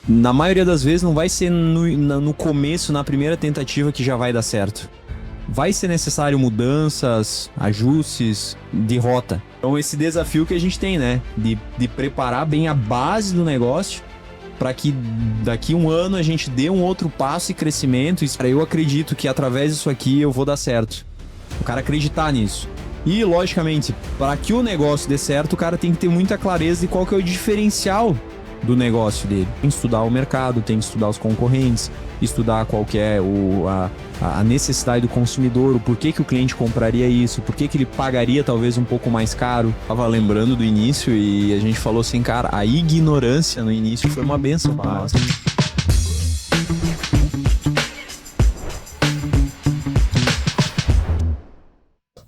na maioria das vezes não vai ser no começo, na primeira tentativa que já vai dar certo. Vai ser necessário mudanças, ajustes de rota. Então esse desafio que a gente tem, né? De preparar bem a base do negócio para que daqui um ano a gente dê um outro passo e crescimento. Eu acredito que através disso aqui eu vou dar certo. O cara acreditar nisso. E, logicamente, para que o negócio dê certo, o cara tem que ter muita clareza de qual que é o diferencial do negócio dele. Tem que estudar o mercado, tem que estudar os concorrentes, estudar qual que é a necessidade do consumidor, o porquê que o cliente compraria isso, porquê que ele pagaria talvez um pouco mais caro. Tava lembrando do início e a gente falou assim, cara, a ignorância no início foi uma benção para nós.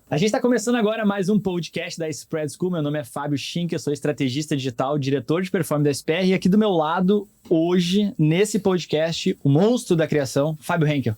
A gente está começando agora mais um podcast da Spread School. Meu nome é Fábio Schink, eu sou estrategista digital, diretor de performance da SPR. E aqui do meu lado, hoje, nesse podcast, o monstro da criação, Fábio Henkel.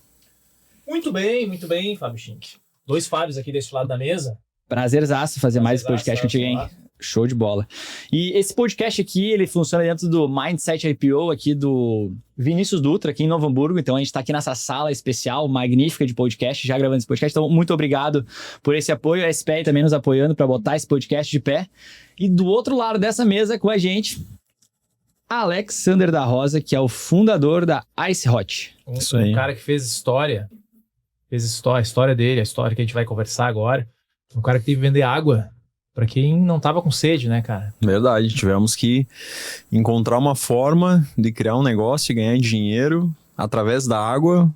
Muito bem, Fábio Schink. 2 Fábios aqui desse lado da mesa. Prazerzaço fazer mais esse podcast contigo, hein? Show de bola. E esse podcast aqui, ele funciona dentro do Mindset IPO aqui do Vinícius Dutra, aqui em Novo Hamburgo. Então, a gente está aqui nessa sala especial, magnífica de podcast, já gravando esse podcast. Então, muito obrigado por esse apoio. A SPR também nos apoiando para botar esse podcast de pé. E do outro lado dessa mesa com a gente, Alexander da Rosa, que é o fundador da Ice Hot. Isso aí. Um cara que fez história. A história dele, a história que a gente vai conversar agora. Um cara que teve que vender água para quem não tava com sede, né, cara? Verdade, tivemos que encontrar uma forma de criar um negócio e ganhar dinheiro através da água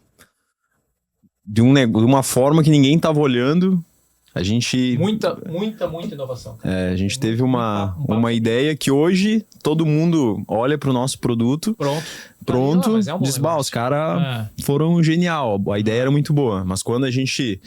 de uma forma que ninguém tava olhando. A gente... Muita inovação. Cara. A gente teve uma ideia que hoje todo mundo olha pro nosso produto. Pronto, diz, os caras foram genial, a ideia era muito boa. Mas quando a gente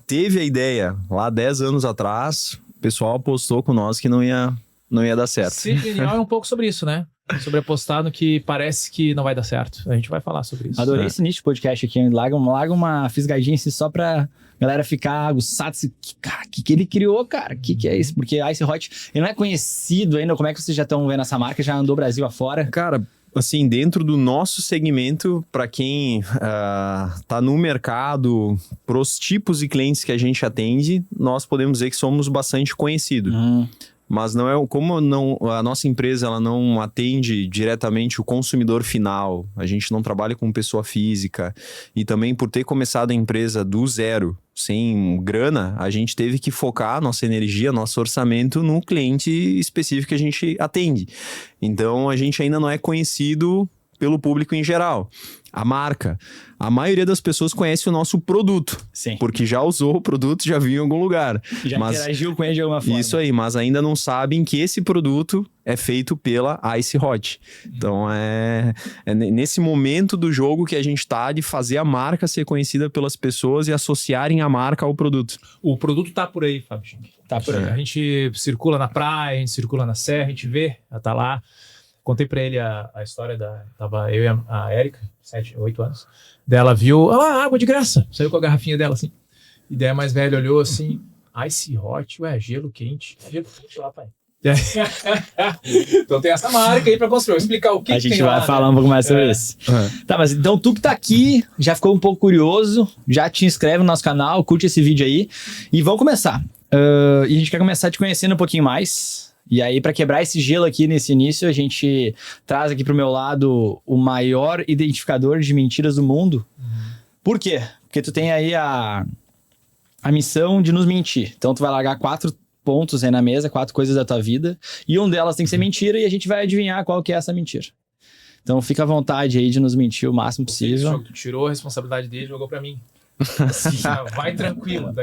teve a ideia lá 10 anos atrás, o pessoal apostou com nós que não ia dar certo. Ser genial é um pouco sobre isso, né? Sobre apostar no que parece que não vai dar certo. A gente vai falar sobre isso. Adorei esse nicho de podcast aqui. Larga uma fisgadinha assim só pra galera ficar aguçada. Cara, o que ele criou, cara? O que é isso? Porque Ice Hot, ele não é conhecido ainda. Como é que vocês já estão vendo essa marca? Já andou Brasil afora? Cara, assim, dentro do nosso segmento, para quem tá no mercado, pros tipos de clientes que a gente atende, nós podemos dizer que somos bastante conhecidos. Mas não é como a nossa empresa ela não atende diretamente o consumidor final. A gente não trabalha com pessoa física. E também por ter começado a empresa do zero, sem grana, a gente teve que focar nossa energia, nosso orçamento no cliente específico que a gente atende. Então a gente ainda não é conhecido pelo público em geral. A marca. A maioria das pessoas conhece o nosso produto. Sim. Porque já usou o produto, já viu em algum lugar. Já interagiu com ele de alguma forma. Isso aí, mas ainda não sabem que esse produto é feito pela Ice Hot. Então é nesse momento do jogo que a gente tá de fazer a marca ser conhecida pelas pessoas e associarem a marca ao produto. O produto tá por aí, Fábio. Tá por aí. A gente circula na praia, a gente circula na serra, a gente vê, ela tá lá. Contei pra ele a história tava eu e a Érica, 7, 8 anos. Daí ela viu, água de graça. Saiu com a garrafinha dela, assim. E daí a mais velha olhou assim, Ice Hot, gelo quente. Gelo quente lá, pai. Então tem essa marca aí pra construir. Vou explicar o que a gente tem vai lá, falar né? um pouco mais sobre isso. Tá, mas então tu que tá aqui, já ficou um pouco curioso, já te inscreve no nosso canal, curte esse vídeo aí e vamos começar. E a gente quer começar te conhecendo um pouquinho mais. E aí, para quebrar esse gelo aqui nesse início, a gente traz aqui pro meu lado o maior identificador de mentiras do mundo. Por quê? Porque tu tem aí a missão de nos mentir. Então, tu vai largar 4 pontos aí na mesa, 4 coisas da tua vida, e um delas tem que ser mentira, e a gente vai adivinhar qual que é essa mentira. Então, fica à vontade aí de nos mentir o máximo possível. Tu tirou a responsabilidade dele e jogou pra mim. Vai tranquilo.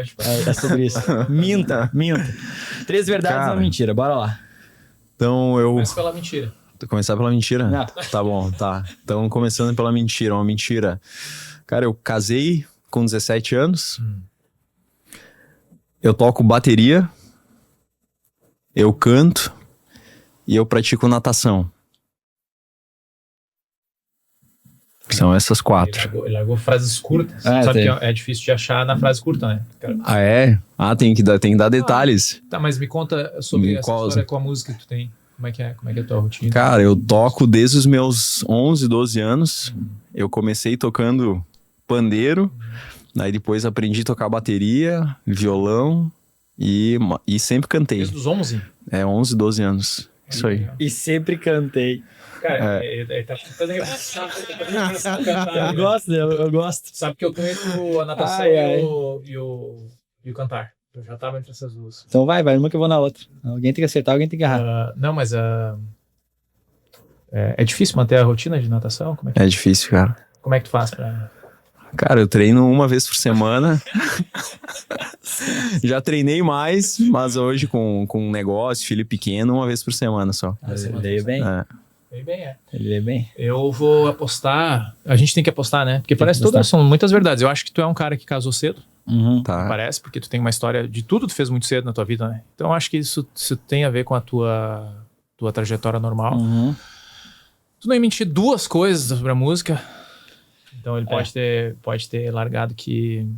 É sobre isso. Minta. 3 verdades e uma mentira. Bora lá. Então Começa pela mentira. Começar pela mentira? Não. Tá bom, tá. Então, começando pela mentira. Uma mentira. Cara, eu casei com 17 anos. Eu toco bateria. Eu canto. E eu pratico natação. São essas 4. Ele largou frases curtas. Sabe que é difícil de achar na frase curta, né? Ah, é? Tem que dar detalhes. Tá, mas me conta sobre essa história com a música que tu tem. Como é que é a tua rotina? Cara, eu toco desde os meus 11, 12 anos. Eu comecei tocando pandeiro, daí depois aprendi a tocar bateria, violão e sempre cantei. Desde os 11? 11, 12 anos. Isso aí. E sempre cantei. Cara, tá fazendo Eu gosto. Sabe que eu conheço a natação e o cantar. Eu já tava entre essas duas. Então vai uma que eu vou na outra. Alguém tem que acertar, alguém tem que errar. Não, mas é difícil manter a rotina de natação? Como é que, É difícil, cara. como é que tu faz pra... Cara, eu treino uma vez por semana. Já treinei mais, mas hoje com um negócio, filho pequeno, uma vez por semana só. Ele veio bem. Bem, é. Ele veio bem. Eu vou apostar... A gente tem que apostar, né? Porque parece que apostar. são muitas verdades. Eu acho que tu é um cara que casou cedo. Tá. Parece, porque tu tem uma história de tudo que tu fez muito cedo na tua vida, né? Então eu acho que isso tem a ver com a tua trajetória normal. Tu não ia mentir duas coisas sobre a música. Então ele pode ter largado que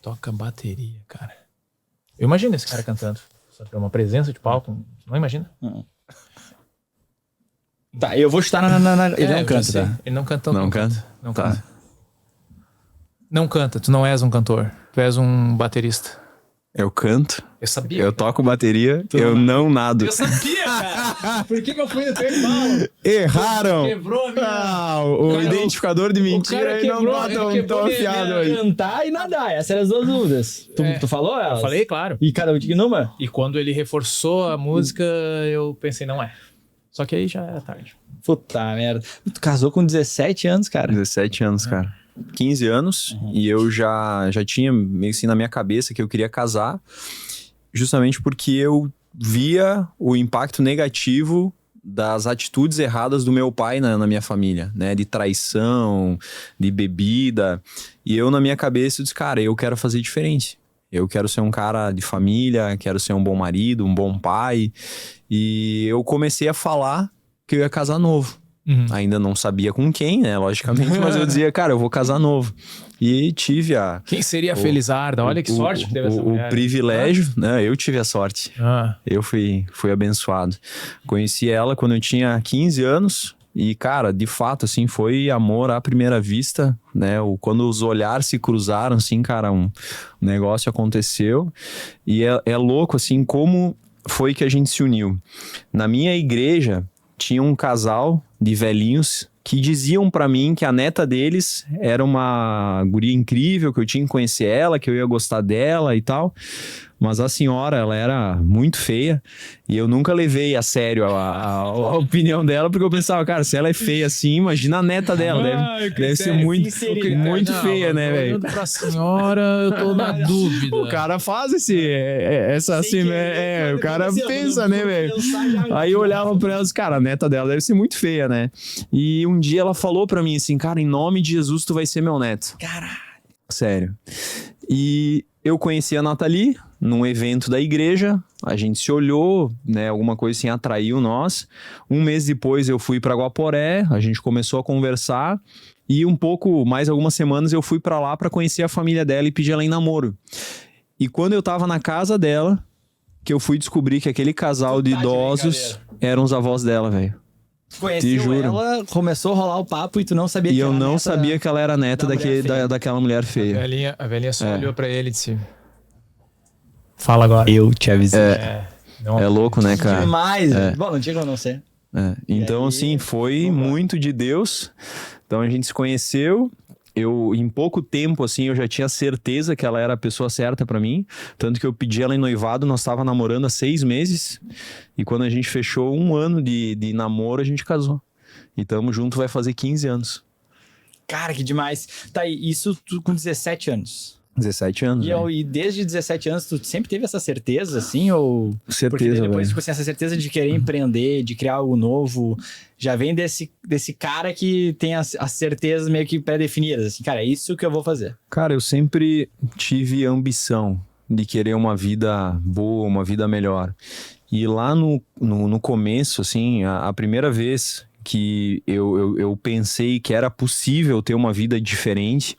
toca bateria, cara. Eu imagino esse cara cantando. Só que é uma presença de palco. Não imagina? Tá, eu vou chutar Ele não canta, tá? Ele não canta. Não canta? Não Tá. canta. Não canta, tu não és um cantor. Tu és um baterista. Eu canto, Eu sabia. eu toco bateria, eu não nado. Eu sabia, cara. Por que eu fui no teu irmão? Erraram! Quebrou a minha... O cara- identificador de mentira cara aí não quebrou- tá ele tão quebrou minha- afiado aí. Cantar e nadar, essas eram as duas dúvidas. Tu falou elas? Eu falei, claro. E cada um de que número? E quando ele reforçou a música, eu pensei, não é. Só que aí já era tarde. Puta merda. Tu casou com 17 anos, cara. 17 anos, cara. 15 anos, e eu já tinha meio assim na minha cabeça que eu queria casar, justamente porque eu via o impacto negativo das atitudes erradas do meu pai na minha família, né? De traição, de bebida. E eu, na minha cabeça, eu disse, cara, eu quero fazer diferente. Eu quero ser um cara de família, quero ser um bom marido, um bom pai. E eu comecei a falar que eu ia casar novo. Ainda não sabia com quem, né? Logicamente, mas eu dizia, cara, eu vou casar novo. E tive Quem seria a Felizarda? Olha que sorte que teve essa mulher. o privilégio, né? Eu tive a sorte. Eu fui abençoado. Conheci ela quando eu tinha 15 anos. E, cara, de fato, assim, foi amor à primeira vista, né? Quando os olhares se cruzaram, assim, cara, um negócio aconteceu. E é louco, assim, como foi que a gente se uniu. Na minha igreja, tinha um casal de velhinhos que diziam pra mim que a neta deles era uma guria incrível, que eu tinha que conhecer ela, que eu ia gostar dela e tal. Mas a senhora, ela era muito feia e eu nunca levei a sério a opinião dela, porque eu pensava, cara, se ela é feia assim, imagina a neta dela, deve ser muito feia, né, velho? Olhando pra senhora, eu tô na dúvida. O cara faz essa assim, o cara pensa, né, velho? Aí eu olhava pra ela e disse, cara, a neta dela deve ser muito feia, né? E um dia ela falou pra mim assim, cara, em nome de Jesus tu vai ser meu neto. Caralho. Sério. E eu conheci a Nathalie num evento da igreja, a gente se olhou, né, alguma coisa assim atraiu nós. Um mês depois eu fui pra Guaporé, a gente começou a conversar e um pouco, mais algumas semanas eu fui pra lá pra conhecer a família dela e pedir ela em namoro. E quando eu tava na casa dela, que eu fui descobrir que aquele casal de idosos eram os avós dela, velho. Conheceu ela, começou a rolar o papo e tu não sabia E que eu ela não neta sabia que ela era neta da mulher feia. daquela mulher feia. A velhinha só olhou pra ele e disse... Fala agora. Eu te avisei. É louco, né, cara? Demais. Bom, não tinha como não ser. Então, aí, assim, foi muito de Deus. Então, a gente se conheceu. Eu, em pouco tempo, assim, eu já tinha certeza que ela era a pessoa certa pra mim. Tanto que eu pedi ela em noivado, nós tava namorando há 6 meses. E quando a gente fechou 1 ano de namoro, a gente casou. E tamo junto, vai fazer 15 anos. Cara, que demais. Tá, e isso tu com 17 anos. 17 anos, E desde 17 anos, tu sempre teve essa certeza, assim? Ou... Porque certeza, depois, velho. tipo assim, essa certeza de querer empreender, de criar algo novo, já vem desse cara que tem as certezas meio que pré-definidas. Assim, cara, é isso que eu vou fazer. Cara, eu sempre tive ambição de querer uma vida boa, uma vida melhor. E lá no começo, assim, a primeira vez que eu pensei que era possível ter uma vida diferente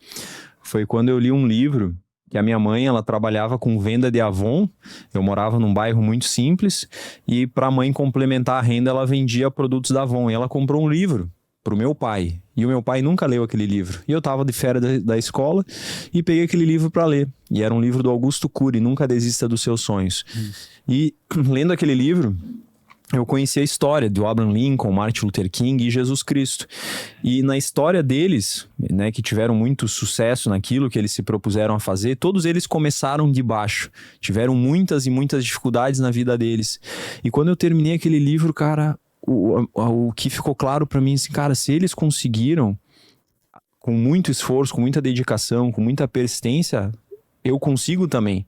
foi quando eu li um livro que a minha mãe, ela trabalhava com venda de Avon. Eu morava num bairro muito simples e para a mãe complementar a renda, ela vendia produtos da Avon. E ela comprou um livro pro meu pai. E o meu pai nunca leu aquele livro. E eu tava de férias da escola e peguei aquele livro para ler. E era um livro do Augusto Cury, Nunca Desista dos Seus Sonhos. E lendo aquele livro, eu conheci a história do Abraham Lincoln, Martin Luther King e Jesus Cristo. E na história deles, né, que tiveram muito sucesso naquilo que eles se propuseram a fazer, todos eles começaram de baixo. Tiveram muitas e muitas dificuldades na vida deles. E quando eu terminei aquele livro, cara, o que ficou claro para mim, assim, cara, se eles conseguiram, com muito esforço, com muita dedicação, com muita persistência, eu consigo também.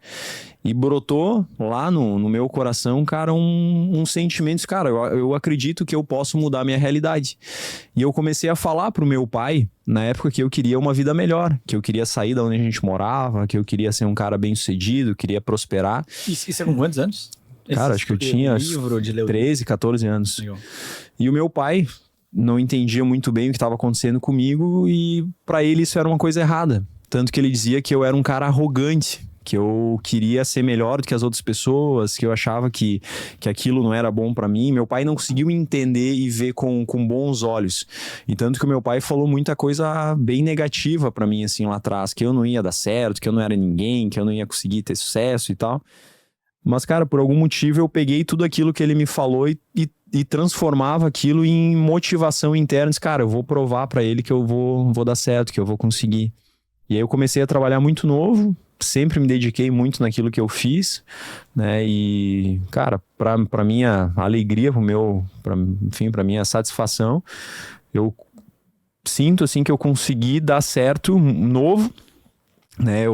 E brotou lá no meu coração, cara, um sentimento, cara, eu acredito que eu posso mudar a minha realidade. E eu comecei a falar pro meu pai, na época, que eu queria uma vida melhor, que eu queria sair da onde a gente morava, que eu queria ser um cara bem-sucedido, queria prosperar. Isso é com quantos anos? Cara, acho que eu tinha 13, 14 anos. E o meu pai não entendia muito bem o que estava acontecendo comigo e para ele isso era uma coisa errada. Tanto que ele dizia que eu era um cara arrogante, que eu queria ser melhor do que as outras pessoas, que eu achava que aquilo não era bom pra mim. Meu pai não conseguiu entender e ver com bons olhos. E tanto que o meu pai falou muita coisa bem negativa pra mim, assim, lá atrás. Que eu não ia dar certo, que eu não era ninguém, que eu não ia conseguir ter sucesso e tal. Mas, cara, por algum motivo eu peguei tudo aquilo que ele me falou e transformava aquilo em motivação interna. Disse, cara, eu vou provar pra ele que eu vou dar certo, que eu vou conseguir. E aí eu comecei a trabalhar muito novo, sempre me dediquei muito naquilo que eu fiz, né? E, cara, pra minha alegria, pra minha satisfação, eu sinto, assim, que eu consegui dar certo novo, né?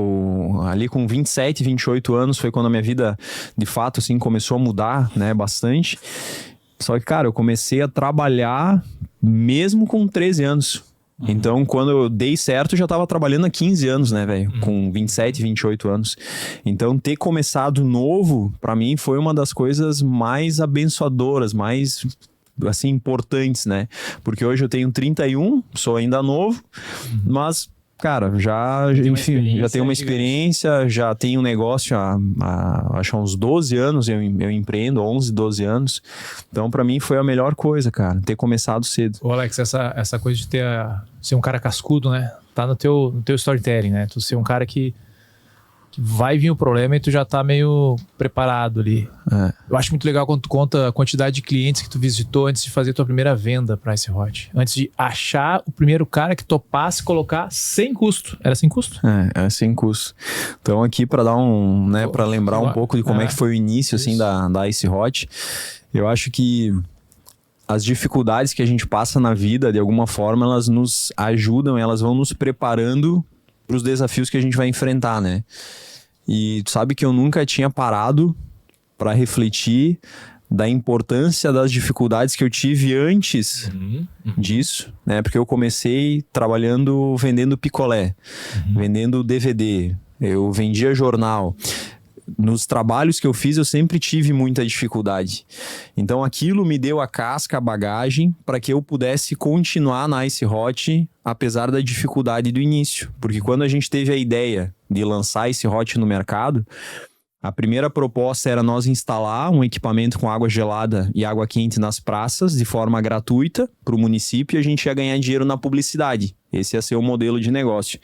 Ali com 27, 28 anos foi quando a minha vida, de fato, assim, começou a mudar, né? Bastante. Só que, cara, eu comecei a trabalhar mesmo com 13 anos. Então, quando eu dei certo, eu já tava trabalhando há 15 anos, né, velho? Com 27, 28 anos. Então, ter começado novo, pra mim, foi uma das coisas mais abençoadoras, mais, assim, importantes, né? Porque hoje eu tenho 31, sou ainda novo, mas... Cara, enfim, já tenho uma experiência, já tenho um negócio acho uns 12 anos, eu empreendo, 11, 12 anos. Então, pra mim, foi a melhor coisa, cara, ter começado cedo. Ô, Alex, essa coisa de ser um cara cascudo, né? Tá no teu storytelling, né? Tu ser um cara que vai vir o problema e tu já tá meio preparado ali. É. Eu acho muito legal quando tu conta a quantidade de clientes que tu visitou antes de fazer tua primeira venda pra Icehot. Antes de achar o primeiro cara que topasse colocar sem custo. Era sem custo? É sem custo. Então aqui pra dar pra lembrar um pouco de como é que foi o início, assim, da Icehot, eu acho que as dificuldades que a gente passa na vida, de alguma forma, elas nos ajudam, elas vão nos preparando pros desafios que a gente vai enfrentar, né? E tu sabe que eu nunca tinha parado para refletir da importância das dificuldades que eu tive antes disso, né? Porque eu comecei vendendo picolé, vendendo DVD, eu vendia jornal. Nos trabalhos que eu fiz, eu sempre tive muita dificuldade. Então, aquilo me deu a casca, a bagagem, para que eu pudesse continuar na Icehot, apesar da dificuldade do início. Porque quando a gente teve a ideia de lançar a Icehot no mercado, a primeira proposta era nós instalar um equipamento com água gelada e água quente nas praças, de forma gratuita, para o município, e a gente ia ganhar dinheiro na publicidade. Esse ia ser o modelo de negócio.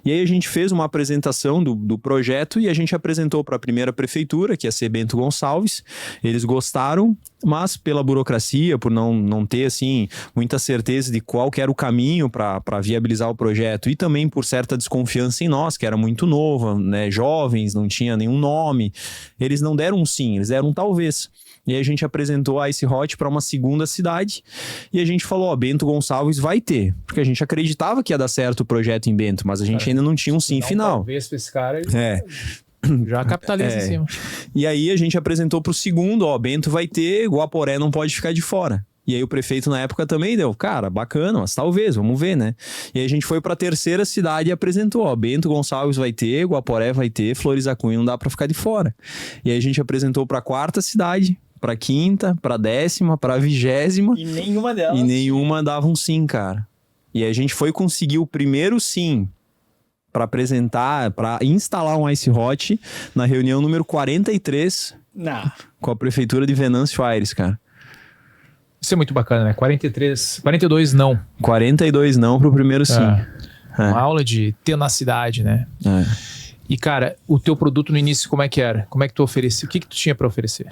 E aí a gente fez uma apresentação do projeto e a gente apresentou para a primeira prefeitura, que ia ser Bento Gonçalves. Eles gostaram, mas pela burocracia, por não ter, assim, muita certeza de qual que era o caminho para viabilizar o projeto, e também por certa desconfiança em nós, que era muito novo, né, jovens, não tinha nenhum nome, eles não deram um sim, eles deram um talvez. E aí a gente apresentou a Icehot para uma segunda cidade e a gente falou, Bento Gonçalves vai ter, porque a gente acreditava que ia dar certo o projeto em Bento, mas a gente ainda não tinha um sim final. Talvez para esse cara, já capitaliza em cima. E aí a gente apresentou para o segundo, Bento vai ter, Guaporé não pode ficar de fora. E aí o prefeito na época também deu, cara, bacana, mas talvez, vamos ver, né? E aí a gente foi para a terceira cidade e apresentou, Bento Gonçalves vai ter, Guaporé vai ter, Flores da Cunha não dá para ficar de fora. E aí a gente apresentou para a quarta cidade, para quinta, para 10ª, para 20ª. E nenhuma delas. E nenhuma dava um sim, cara. E a gente foi conseguir o primeiro sim para apresentar, para instalar um Ice Hot na reunião número 43 com a prefeitura de Venâncio Aires, cara. Isso é muito bacana, né? 42 não. 42 não pro primeiro sim. Uma aula de tenacidade, né? E, cara, o teu produto no início, como é que era? Como é que tu oferecia? O que tu tinha para oferecer?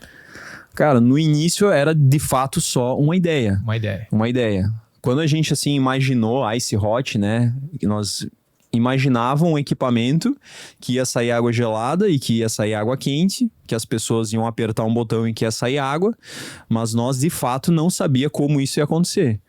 Cara, no início era de fato só uma ideia. Uma ideia. Quando a gente, assim, imaginou Ice Hot, né? Nós imaginavam um equipamento que ia sair água gelada e que ia sair água quente, que as pessoas iam apertar um botão e que ia sair água, mas nós, de fato, não sabia como isso ia acontecer.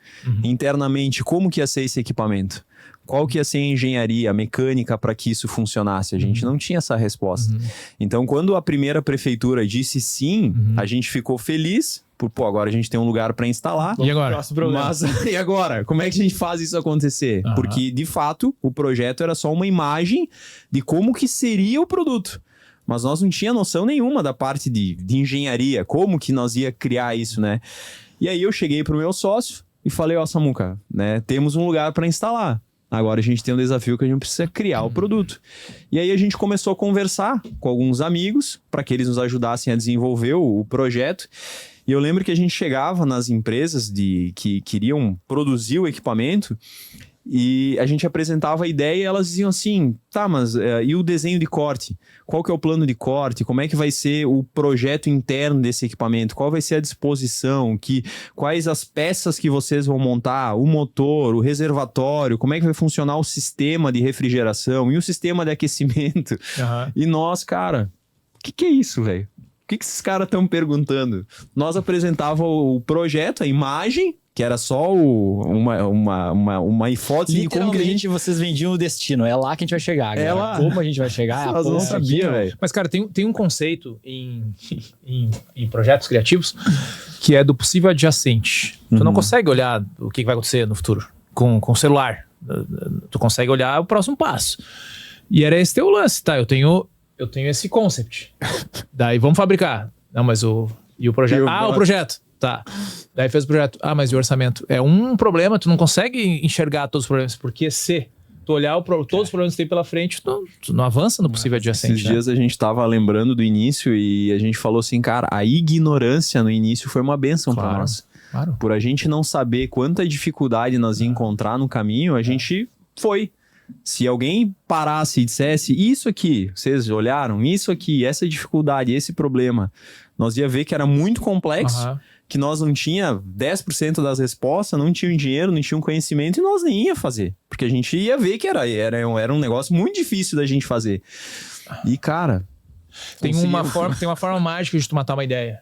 Internamente, como que ia ser esse equipamento? Qual que ia ser a engenharia, a mecânica para que isso funcionasse? A gente não tinha essa resposta. Então, quando a primeira prefeitura disse sim, a gente ficou feliz, agora a gente tem um lugar para instalar. E agora? Mas, e agora? Como é que a gente faz isso acontecer? Porque, de fato, o projeto era só uma imagem de como que seria o produto. Mas nós não tinha noção nenhuma da parte de engenharia, como que nós ia criar isso, né? E aí eu cheguei pro meu sócio e falei, ó, Samuca, né, temos um lugar para instalar. Agora a gente tem um desafio que a gente precisa criar o produto. E aí a gente começou a conversar com alguns amigos para que eles nos ajudassem a desenvolver o projeto. E eu lembro que a gente chegava nas empresas que queriam produzir o equipamento e a gente apresentava a ideia e elas diziam assim, tá, mas e o desenho de corte? Qual que é o plano de corte? Como é que vai ser o projeto interno desse equipamento? Qual vai ser a disposição? Quais as peças que vocês vão montar? O motor, o reservatório? Como é que vai funcionar o sistema de refrigeração? E o sistema de aquecimento? E nós, cara, o que é isso, velho? O que esses caras estão perguntando? Nós apresentávamos o projeto, a imagem, que era só uma hipótese de como que a gente... vocês vendiam o destino. É lá que a gente vai chegar. Agora. É lá. Como a gente vai chegar? Nós não sabia, velho. Mas, cara, tem um conceito em projetos criativos que é do possível adjacente. Tu não consegue olhar o que vai acontecer no futuro com o celular. Tu consegue olhar o próximo passo. E era esse teu lance, tá? Eu tenho esse concept. Daí vamos fabricar. Não, mas o projeto... o projeto. Tá. Daí fez o projeto. Mas e o orçamento? É um problema, tu não consegue enxergar todos os problemas. Porque se tu olhar todos os problemas que tem pela frente, tu não avança no possível adjacente. Esses dias a gente tava lembrando do início e a gente falou assim, cara, a ignorância no início foi uma bênção pra nós. Claro. Por a gente não saber quanta dificuldade nós ia encontrar no caminho, a gente foi. Se alguém parasse e dissesse, isso aqui, vocês olharam, isso aqui, essa dificuldade, esse problema, nós ia ver que era muito complexo, que nós não tinha 10% das respostas, não tinha dinheiro, não tinha conhecimento e nós nem ia fazer. Porque a gente ia ver que era um negócio muito difícil da gente fazer. E, cara... Tem uma forma mágica de tu matar uma ideia,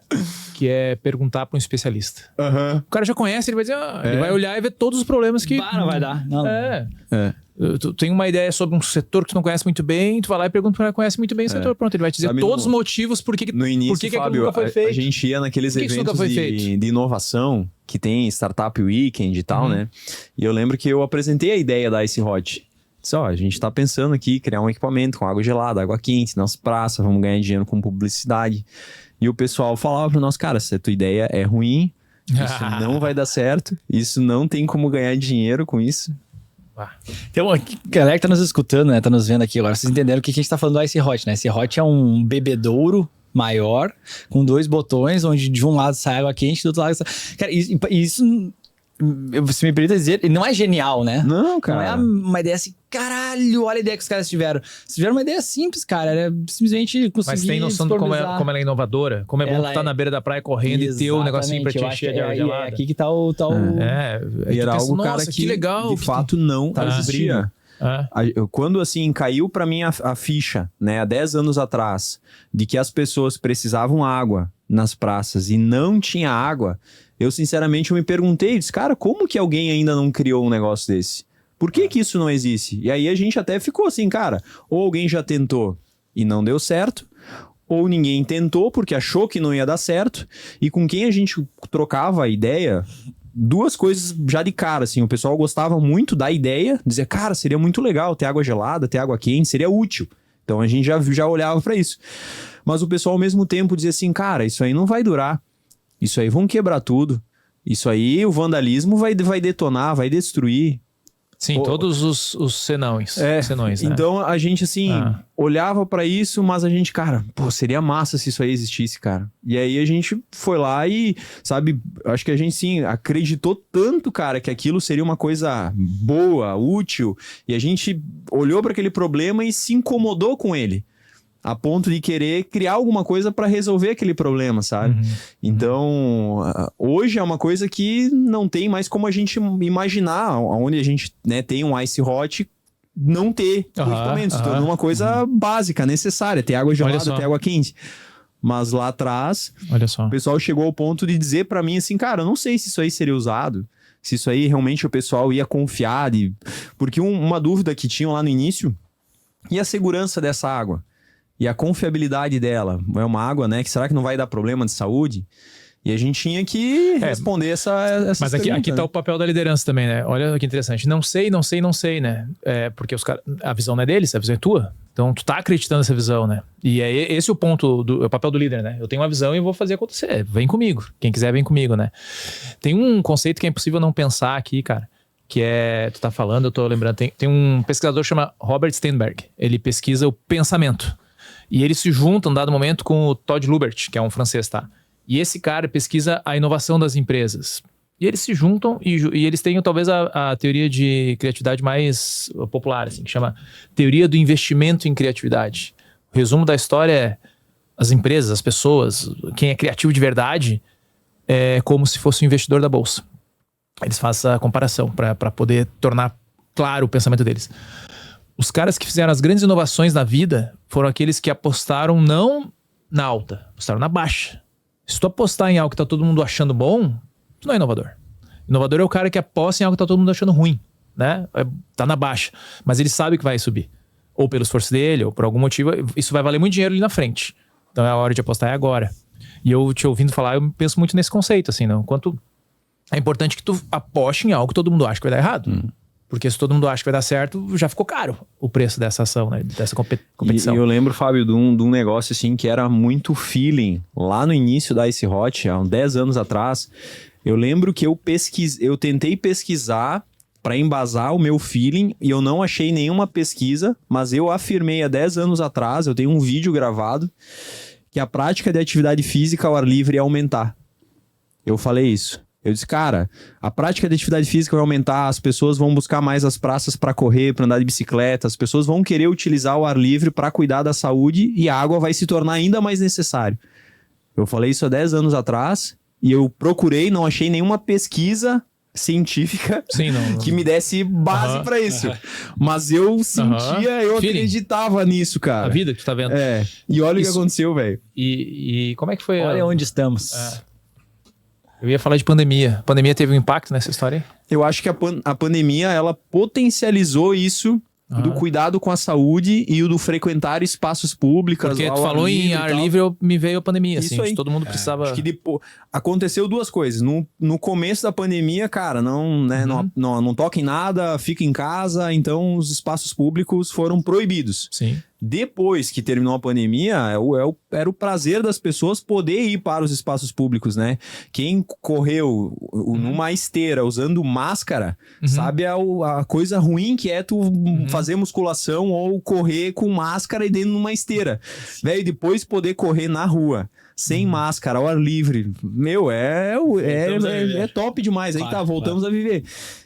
que é perguntar para um especialista. O cara já conhece, ele vai dizer, ele vai olhar e ver todos os problemas que... Não vai dar. Não. Tu tem uma ideia sobre um setor que tu não conhece muito bem, tu vai lá e pergunta para quem conhece muito bem o setor. Pronto, ele vai te dizer todos os motivos por que no início, por que Fábio, nunca foi feito. A gente ia naqueles eventos de inovação que tem Startup Weekend e tal, né? E eu lembro que eu apresentei a ideia da Ice Hot. Disse, a gente tá pensando aqui criar um equipamento com água gelada, água quente, nas praças, vamos ganhar dinheiro com publicidade. E o pessoal falava para nós, cara, se a tua ideia é ruim, isso não vai dar certo, isso não tem como ganhar dinheiro com isso. Tem uma galera que tá nos escutando, né? Tá nos vendo aqui agora. Vocês entenderam o que a gente tá falando do Ice Hot, né? Ice Hot é um bebedouro maior, com 2 botões, onde de um lado sai água quente, do outro lado sai... Cara, isso... Você me permite dizer, não é genial, né? Não, cara. Não é uma ideia assim, caralho, olha a ideia que os caras tiveram. Eles tiveram uma ideia simples, cara. Era simplesmente conseguir... Mas tem noção de como ela é inovadora? Como é bom tu estar na beira da praia correndo e ter um negocinho pra te encher de água gelada? É aqui que tá o... E era algo, cara, que legal, de fato não existia. Quando, assim, caiu pra mim a ficha, né, há 10 anos atrás, de que as pessoas precisavam água nas praças e não tinha água, eu sinceramente me perguntei, disse, cara, como que alguém ainda não criou um negócio desse? Por que que isso não existe? E aí a gente até ficou assim, cara, ou alguém já tentou e não deu certo, ou ninguém tentou porque achou que não ia dar certo, e com quem a gente trocava a ideia... 2 coisas já de cara, assim, o pessoal gostava muito da ideia, dizia, cara, seria muito legal ter água gelada, ter água quente, seria útil. Então a gente já olhava pra isso. Mas o pessoal ao mesmo tempo dizia assim, cara, isso aí não vai durar, isso aí vão quebrar tudo, isso aí o vandalismo vai detonar, vai destruir. Sim, todos os senões. Senões, né? Então a gente, assim, olhava pra isso, mas a gente, cara, pô, seria massa se isso aí existisse, cara. E aí a gente foi lá e, sabe, acho que a gente, sim, acreditou tanto, cara, que aquilo seria uma coisa boa, útil, e a gente olhou pra aquele problema e se incomodou com ele. A ponto de querer criar alguma coisa para resolver aquele problema, sabe? Então, hoje é uma coisa que não tem mais como a gente imaginar, onde a gente, né, tem um Ice Hot, não ter equipamentos. Então, é uma coisa básica, necessária, ter água gelada, ter água quente. Mas lá atrás, olha só, o pessoal chegou ao ponto de dizer para mim assim, cara, eu não sei se isso aí seria usado, se isso aí realmente o pessoal ia confiar. Porque uma dúvida que tinham lá no início, e a segurança dessa água? E a confiabilidade dela, é uma água, né? Que será que não vai dar problema de saúde? E a gente tinha que responder essa mas aqui tá o papel da liderança também, né? Olha que interessante. Não sei, né? Porque a visão não é deles, a visão é tua. Então, tu tá acreditando nessa visão, né? E é esse o ponto, o papel do líder, né? Eu tenho uma visão e eu vou fazer acontecer. Vem comigo. Quem quiser, vem comigo, né? Tem um conceito que é impossível não pensar aqui, cara. Que tu tá falando, eu tô lembrando. Tem um pesquisador que chama Robert Sternberg. Ele pesquisa o pensamento. E eles se juntam, dado momento, com o Todd Lubert, que é um francês, tá? E esse cara pesquisa a inovação das empresas. E eles se juntam e eles têm talvez a teoria de criatividade mais popular, assim, que chama teoria do investimento em criatividade. O resumo da história é as empresas, as pessoas, quem é criativo de verdade é como se fosse um investidor da bolsa. Eles fazem essa comparação para poder tornar claro o pensamento deles. Os caras que fizeram as grandes inovações na vida foram aqueles que apostaram não na alta, apostaram na baixa. Se tu apostar em algo que tá todo mundo achando bom, tu não é inovador. Inovador é o cara que aposta em algo que tá todo mundo achando ruim, né? Tá na baixa, mas ele sabe que vai subir. Ou pelo esforço dele, ou por algum motivo, isso vai valer muito dinheiro ali na frente. Então é a hora de apostar, é agora. E eu te ouvindo falar, eu penso muito nesse conceito, assim, não? Quanto é importante que tu aposte em algo que todo mundo acha que vai dar errado. Porque se todo mundo acha que vai dar certo, já ficou caro o preço dessa ação, né? Dessa competição. E eu lembro, Fábio, de um negócio assim que era muito feeling. Lá no início da Ice Hot, há uns 10 anos atrás, eu lembro que eu tentei pesquisar para embasar o meu feeling e eu não achei nenhuma pesquisa, mas eu afirmei há 10 anos atrás, eu tenho um vídeo gravado, que a prática de atividade física ao ar livre ia aumentar. Eu falei isso. Eu disse, cara, a prática de atividade física vai aumentar, as pessoas vão buscar mais as praças para correr, para andar de bicicleta, as pessoas vão querer utilizar o ar livre para cuidar da saúde e a água vai se tornar ainda mais necessário. Eu falei isso há 10 anos atrás e eu procurei, não achei nenhuma pesquisa científica que me desse base para isso. Mas eu sentia, eu acreditava nisso, cara. A vida que tu tá vendo. E olha o que aconteceu, velho. E como é que foi? Olha onde estamos. Eu ia falar de pandemia. A pandemia teve um impacto nessa história aí? Eu acho que a pandemia, ela potencializou isso do cuidado com a saúde e o do frequentar espaços públicos. Porque tu falou em ar livre, me veio a pandemia, isso assim. Aí. Todo mundo precisava... Acho que depois, aconteceu duas coisas. No começo da pandemia, cara, não toca em nada, fica em casa, então os espaços públicos foram proibidos. Sim. Depois que terminou a pandemia, era o prazer das pessoas poder ir para os espaços públicos, né? Quem correu numa esteira usando máscara, sabe a coisa ruim que é tu fazer musculação ou correr com máscara e dentro de uma esteira. Velho, depois poder correr na rua, sem máscara, ao ar livre. Meu, é top demais. Aí voltamos a viver.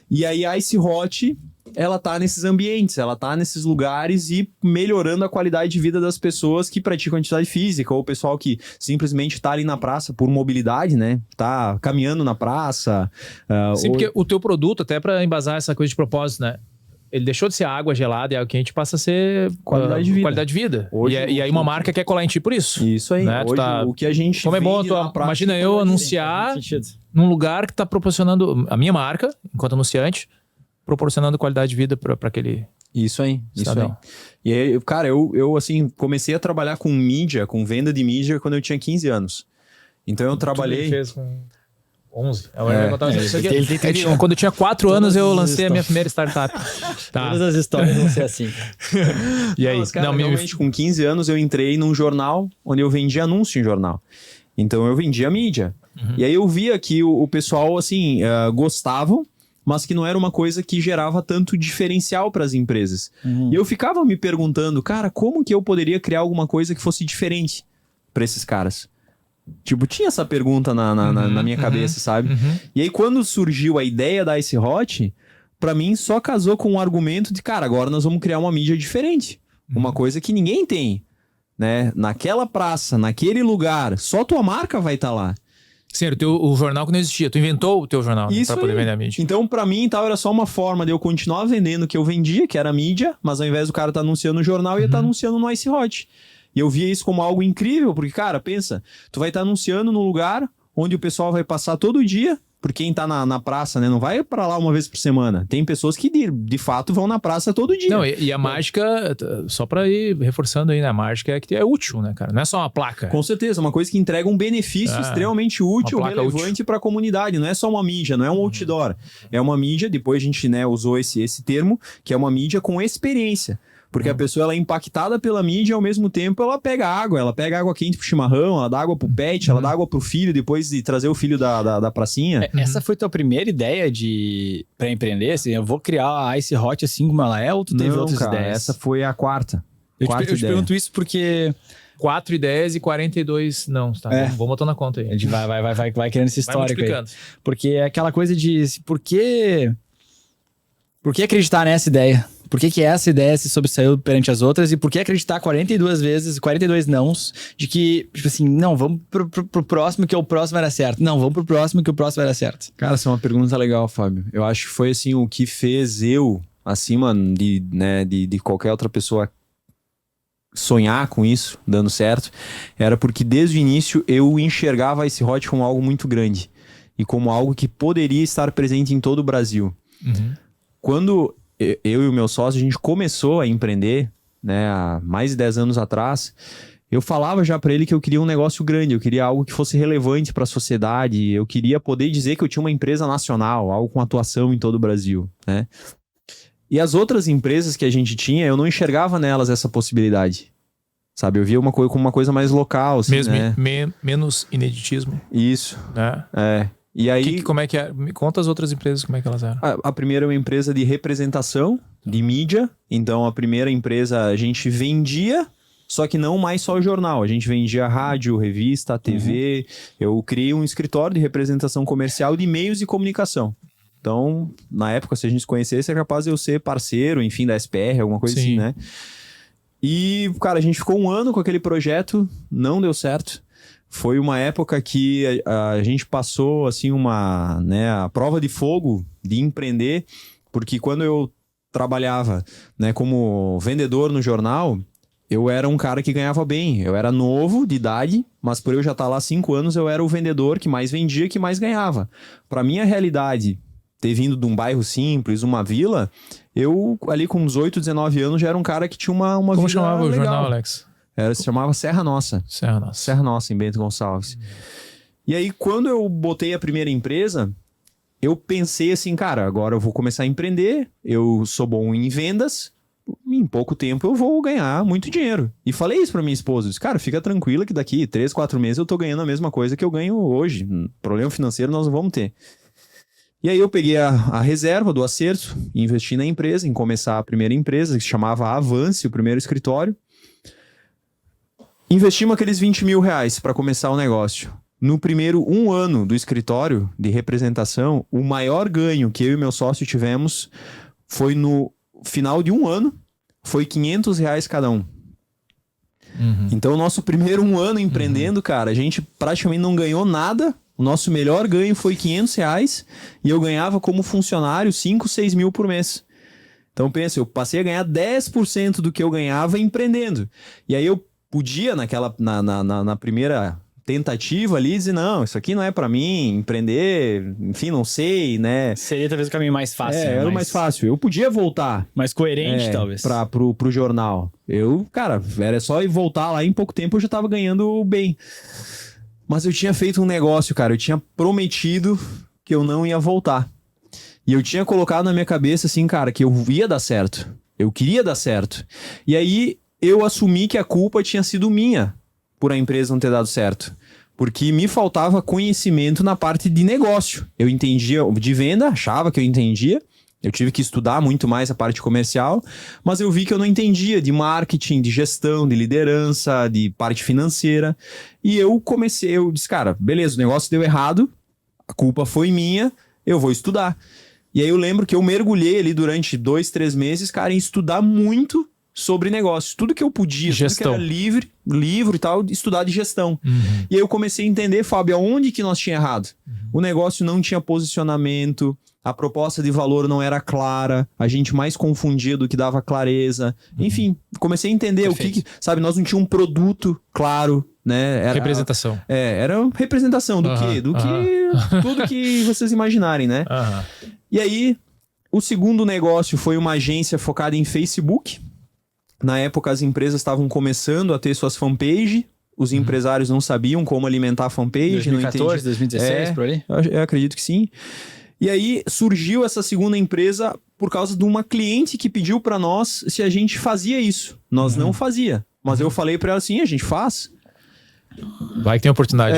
E aí a Ice Hot... ela tá nesses ambientes, ela tá nesses lugares e melhorando a qualidade de vida das pessoas que praticam atividade física, ou o pessoal que simplesmente tá ali na praça por mobilidade, né? Tá caminhando na praça. Porque o teu produto, até pra embasar essa coisa de propósito, né? Ele deixou de ser água gelada e água quente, passa a ser qualidade de vida. Hoje, e aí uma marca quer colar em ti por isso. Isso aí. Né? Hoje, o que a gente como é bom, imagina eu anunciar num lugar que tá proporcionando a minha marca, enquanto anunciante, proporcionando qualidade de vida para aquele... Isso aí. E aí, cara, eu assim, comecei a trabalhar com mídia, com venda de mídia quando eu tinha 15 anos. Então eu trabalhei... Ele fez com 11. Quando eu tinha 4 anos, eu lancei a minha primeira startup. Todas as histórias vão ser assim. E aí? Realmente, com 15 anos, eu entrei num jornal onde eu vendia anúncio em jornal. Então eu vendia mídia. E aí eu via que o pessoal, assim, gostavam. mas que não era uma coisa que gerava tanto diferencial para as empresas. E eu ficava me perguntando, cara, como que eu poderia criar alguma coisa que fosse diferente para esses caras? Tipo, tinha essa pergunta na minha cabeça, sabe? E aí, quando surgiu a ideia da Ice Hot, pra mim só casou com o argumento de, cara, agora nós vamos criar uma mídia diferente. Uma coisa que ninguém tem, né? Naquela praça, naquele lugar, só tua marca vai estar lá. Sim, o jornal que não existia. Tu inventou o teu jornal, né, Isso pra poder aí. vender a mídia. Então, pra mim, tal, era só uma forma de eu continuar vendendo o que eu vendia, que era a mídia, mas ao invés do cara estar anunciando no jornal, ia estar anunciando no Ice Hot. E eu via isso como algo incrível, porque, cara, pensa, tu vai estar anunciando no lugar onde o pessoal vai passar todo dia, porque quem tá na praça, né, não vai pra lá uma vez por semana. Tem pessoas que, de fato, vão na praça todo dia. Não, e a mágica, só pra ir reforçando aí, né, a mágica é que é útil, né, cara? Não é só uma placa. Com certeza, uma coisa que entrega um benefício extremamente útil, relevante para a comunidade. Não é só uma mídia, não é um outdoor. É uma mídia, depois a gente, né, usou esse termo, que é uma mídia com experiência. Porque a pessoa ela é impactada pela mídia e ao mesmo tempo ela pega água quente pro chimarrão, ela dá água pro pet, ela dá água pro filho depois de trazer o filho da pracinha. Essa foi tua primeira ideia pra empreender? Assim, eu vou criar a Ice Hot assim como ela é, ou tu teve outras ideias? Essa foi a quarta. Eu te pergunto isso porque... 4 ideias e 42 não, tá? Vamos botar na conta aí. A gente vai criando essa história aí. Porque é aquela coisa de... Por que acreditar nessa ideia? Por que essa ideia se sobressaiu perante as outras? E por que acreditar 42 vezes, 42 nãos, de que, tipo assim, não, vamos pro próximo que o próximo era certo. Não, vamos pro próximo que o próximo era certo. Cara, essa é uma pergunta legal, Fábio. Eu acho que foi, assim, o que fez eu, acima de qualquer outra pessoa sonhar com isso, dando certo, era porque desde o início eu enxergava esse Hot como algo muito grande e como algo que poderia estar presente em todo o Brasil. Quando eu e o meu sócio, a gente começou a empreender, né, há mais de 10 anos atrás, eu falava já para ele que eu queria um negócio grande, eu queria algo que fosse relevante para a sociedade, eu queria poder dizer que eu tinha uma empresa nacional, algo com atuação em todo o Brasil, né? E as outras empresas que a gente tinha, eu não enxergava nelas essa possibilidade, sabe? Eu via como uma coisa mais local, assim, mesmo, né? Menos ineditismo. Isso. É. E aí... como é que é? Me conta as outras empresas, como é que elas eram. A primeira é uma empresa de representação, de mídia. Então, a primeira empresa a gente vendia, só que não mais só o jornal. A gente vendia rádio, revista, TV. Eu criei um escritório de representação comercial de meios de comunicação. Então, na época, se a gente se conhecesse, é capaz de eu ser parceiro, enfim, da SPR, alguma coisa assim, né? E, cara, a gente ficou 1 ano com aquele projeto, não deu certo. Foi uma época que a gente passou, assim, a prova de fogo de empreender, porque quando eu trabalhava, né, como vendedor no jornal, eu era um cara que ganhava bem. Eu era novo de idade, mas por eu já estar lá há 5 anos, eu era o vendedor que mais vendia, que mais ganhava. Para minha realidade, ter vindo de um bairro simples, uma vila, eu ali com 18, 19 anos já era um cara que tinha uma Como vida chamava legal. o jornal, Alex? Se chamava Serra Nossa. Serra Nossa, em Bento Gonçalves. E aí, quando eu botei a primeira empresa, eu pensei assim, cara, agora eu vou começar a empreender, eu sou bom em vendas, em pouco tempo eu vou ganhar muito dinheiro. E falei isso pra minha esposa, disse, cara, fica tranquila que daqui 3, 4 meses eu tô ganhando a mesma coisa que eu ganho hoje. Problema financeiro nós não vamos ter. E aí eu peguei a reserva do acerto, investi na empresa, em começar a primeira empresa, que se chamava Avance, o primeiro escritório. Investimos aqueles 20 mil reais para começar o negócio. No primeiro 1 ano do escritório de representação, o maior ganho que eu e meu sócio tivemos foi no final de 1 ano, foi 500 reais cada um. Então, o nosso primeiro 1 ano empreendendo, cara, a gente praticamente não ganhou nada. O nosso melhor ganho foi 500 reais e eu ganhava como funcionário 5, 6 mil por mês. Então, pensa, eu passei a ganhar 10% do que eu ganhava empreendendo. E aí eu podia, na primeira tentativa ali, dizer, não, isso aqui não é pra mim, empreender, enfim, não sei, né? Seria talvez o caminho mais fácil. Era o mais fácil. Eu podia voltar. Mais coerente, talvez. Pro jornal. Cara, era só ir voltar lá e em pouco tempo eu já tava ganhando bem. Mas eu tinha feito um negócio, cara, eu tinha prometido que eu não ia voltar. E eu tinha colocado na minha cabeça, assim, cara, que eu ia dar certo. Eu queria dar certo. E aí eu assumi que a culpa tinha sido minha por a empresa não ter dado certo. Porque me faltava conhecimento na parte de negócio. Eu entendia de venda, achava que eu entendia. Eu tive que estudar muito mais a parte comercial, mas eu vi que eu não entendia de marketing, de gestão, de liderança, de parte financeira. E eu disse, cara, beleza, o negócio deu errado, a culpa foi minha, eu vou estudar. E aí eu lembro que eu mergulhei ali durante 2, 3 meses, cara, em estudar muito sobre negócios. Tudo que eu podia, gestão. tudo que era livro e tal, estudar de gestão. E aí eu comecei a entender, Fábio, aonde que nós tinha errado. O negócio não tinha posicionamento, a proposta de valor não era clara, a gente mais confundia do que dava clareza. Enfim, comecei a entender o que, sabe, nós não tínhamos um produto claro, né? Representação. Era representação do quê? Do que tudo que vocês imaginarem, né? E aí, o segundo negócio foi uma agência focada em Facebook. Na época, as empresas estavam começando a ter suas fanpage. Os empresários não sabiam como alimentar a fanpage. 2014, 2016, por aí? Eu acredito que sim. E aí surgiu essa segunda empresa por causa de uma cliente que pediu para nós se a gente fazia isso. Nós não fazia. Mas eu falei para ela assim, a gente faz. Vai que tem oportunidade.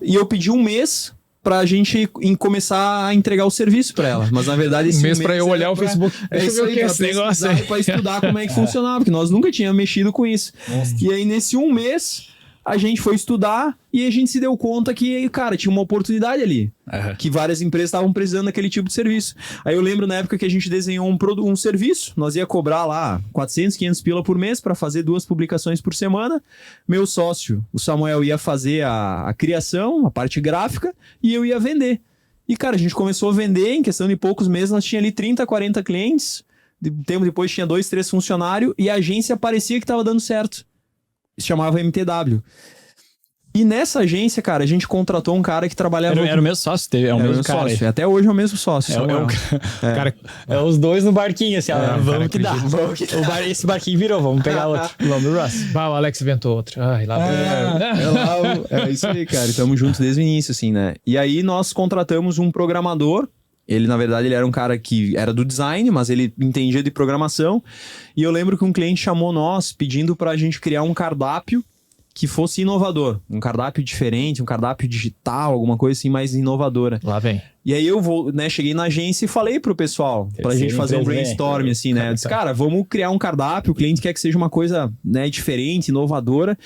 E eu pedi um mês pra gente começar a entregar o serviço pra ela. Mas na verdade esse mês pra eu olhar o Facebook. Deixa eu ver o que é esse negócio aí. Pra estudar como é que funcionava, porque nós nunca tínhamos mexido com isso. E aí nesse um mês a gente foi estudar e a gente se deu conta que, cara, tinha uma oportunidade ali. Que várias empresas estavam precisando daquele tipo de serviço. Aí eu lembro na época que a gente desenhou um serviço. Nós ia cobrar lá 400, 500 pila por mês para fazer 2 publicações por semana. Meu sócio, o Samuel, ia fazer a criação, a parte gráfica, e eu ia vender. E, cara, a gente começou a vender. Em questão de poucos meses, nós tínhamos ali 30, 40 clientes. Tempo depois tinha 2, 3 funcionários. E a agência parecia que estava dando certo. Se chamava MTW. E nessa agência, cara, a gente contratou um cara que trabalhava... Era o mesmo sócio, é o mesmo cara. Sócio. Até hoje é o mesmo sócio. Cara, os dois no barquinho, assim, vamos que dá. Esse barquinho virou, vamos pegar outro. Vamos do Russ. O Alex inventou outro. Ai, lá é isso aí, cara. Estamos juntos desde o início, assim, né? E aí nós contratamos um programador. Ele, na verdade, ele era um cara que era do design, mas ele entendia de programação. E eu lembro que um cliente chamou nós pedindo pra gente criar um cardápio que fosse inovador. Um cardápio diferente, um cardápio digital, alguma coisa assim mais inovadora. Lá vem. E aí eu cheguei na agência e falei pro pessoal, pra gente fazer um brainstorm, assim, né? Eu disse, cara, vamos criar um cardápio, o cliente quer que seja uma coisa, né, diferente, inovadora.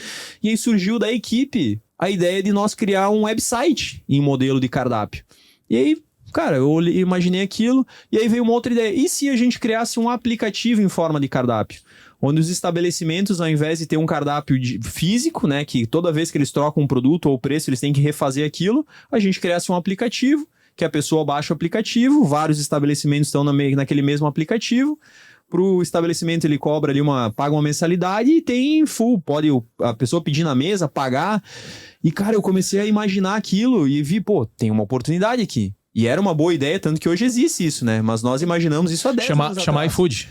E aí surgiu da equipe a ideia de nós criar um website em modelo de cardápio. E aí, cara, eu imaginei aquilo, e aí veio uma outra ideia. E se a gente criasse um aplicativo em forma de cardápio? Onde os estabelecimentos, ao invés de ter um cardápio físico, né, que toda vez que eles trocam um produto ou o preço, eles têm que refazer aquilo, a gente criasse um aplicativo, que a pessoa baixa o aplicativo, vários estabelecimentos estão naquele mesmo aplicativo, pro estabelecimento ele cobra ali paga uma mensalidade e tem full, pode a pessoa pedir na mesa, pagar. E, cara, eu comecei a imaginar aquilo e vi, tem uma oportunidade aqui. E era uma boa ideia, tanto que hoje existe isso, né? Mas nós imaginamos isso há 10 anos atrás. Chamar iFood.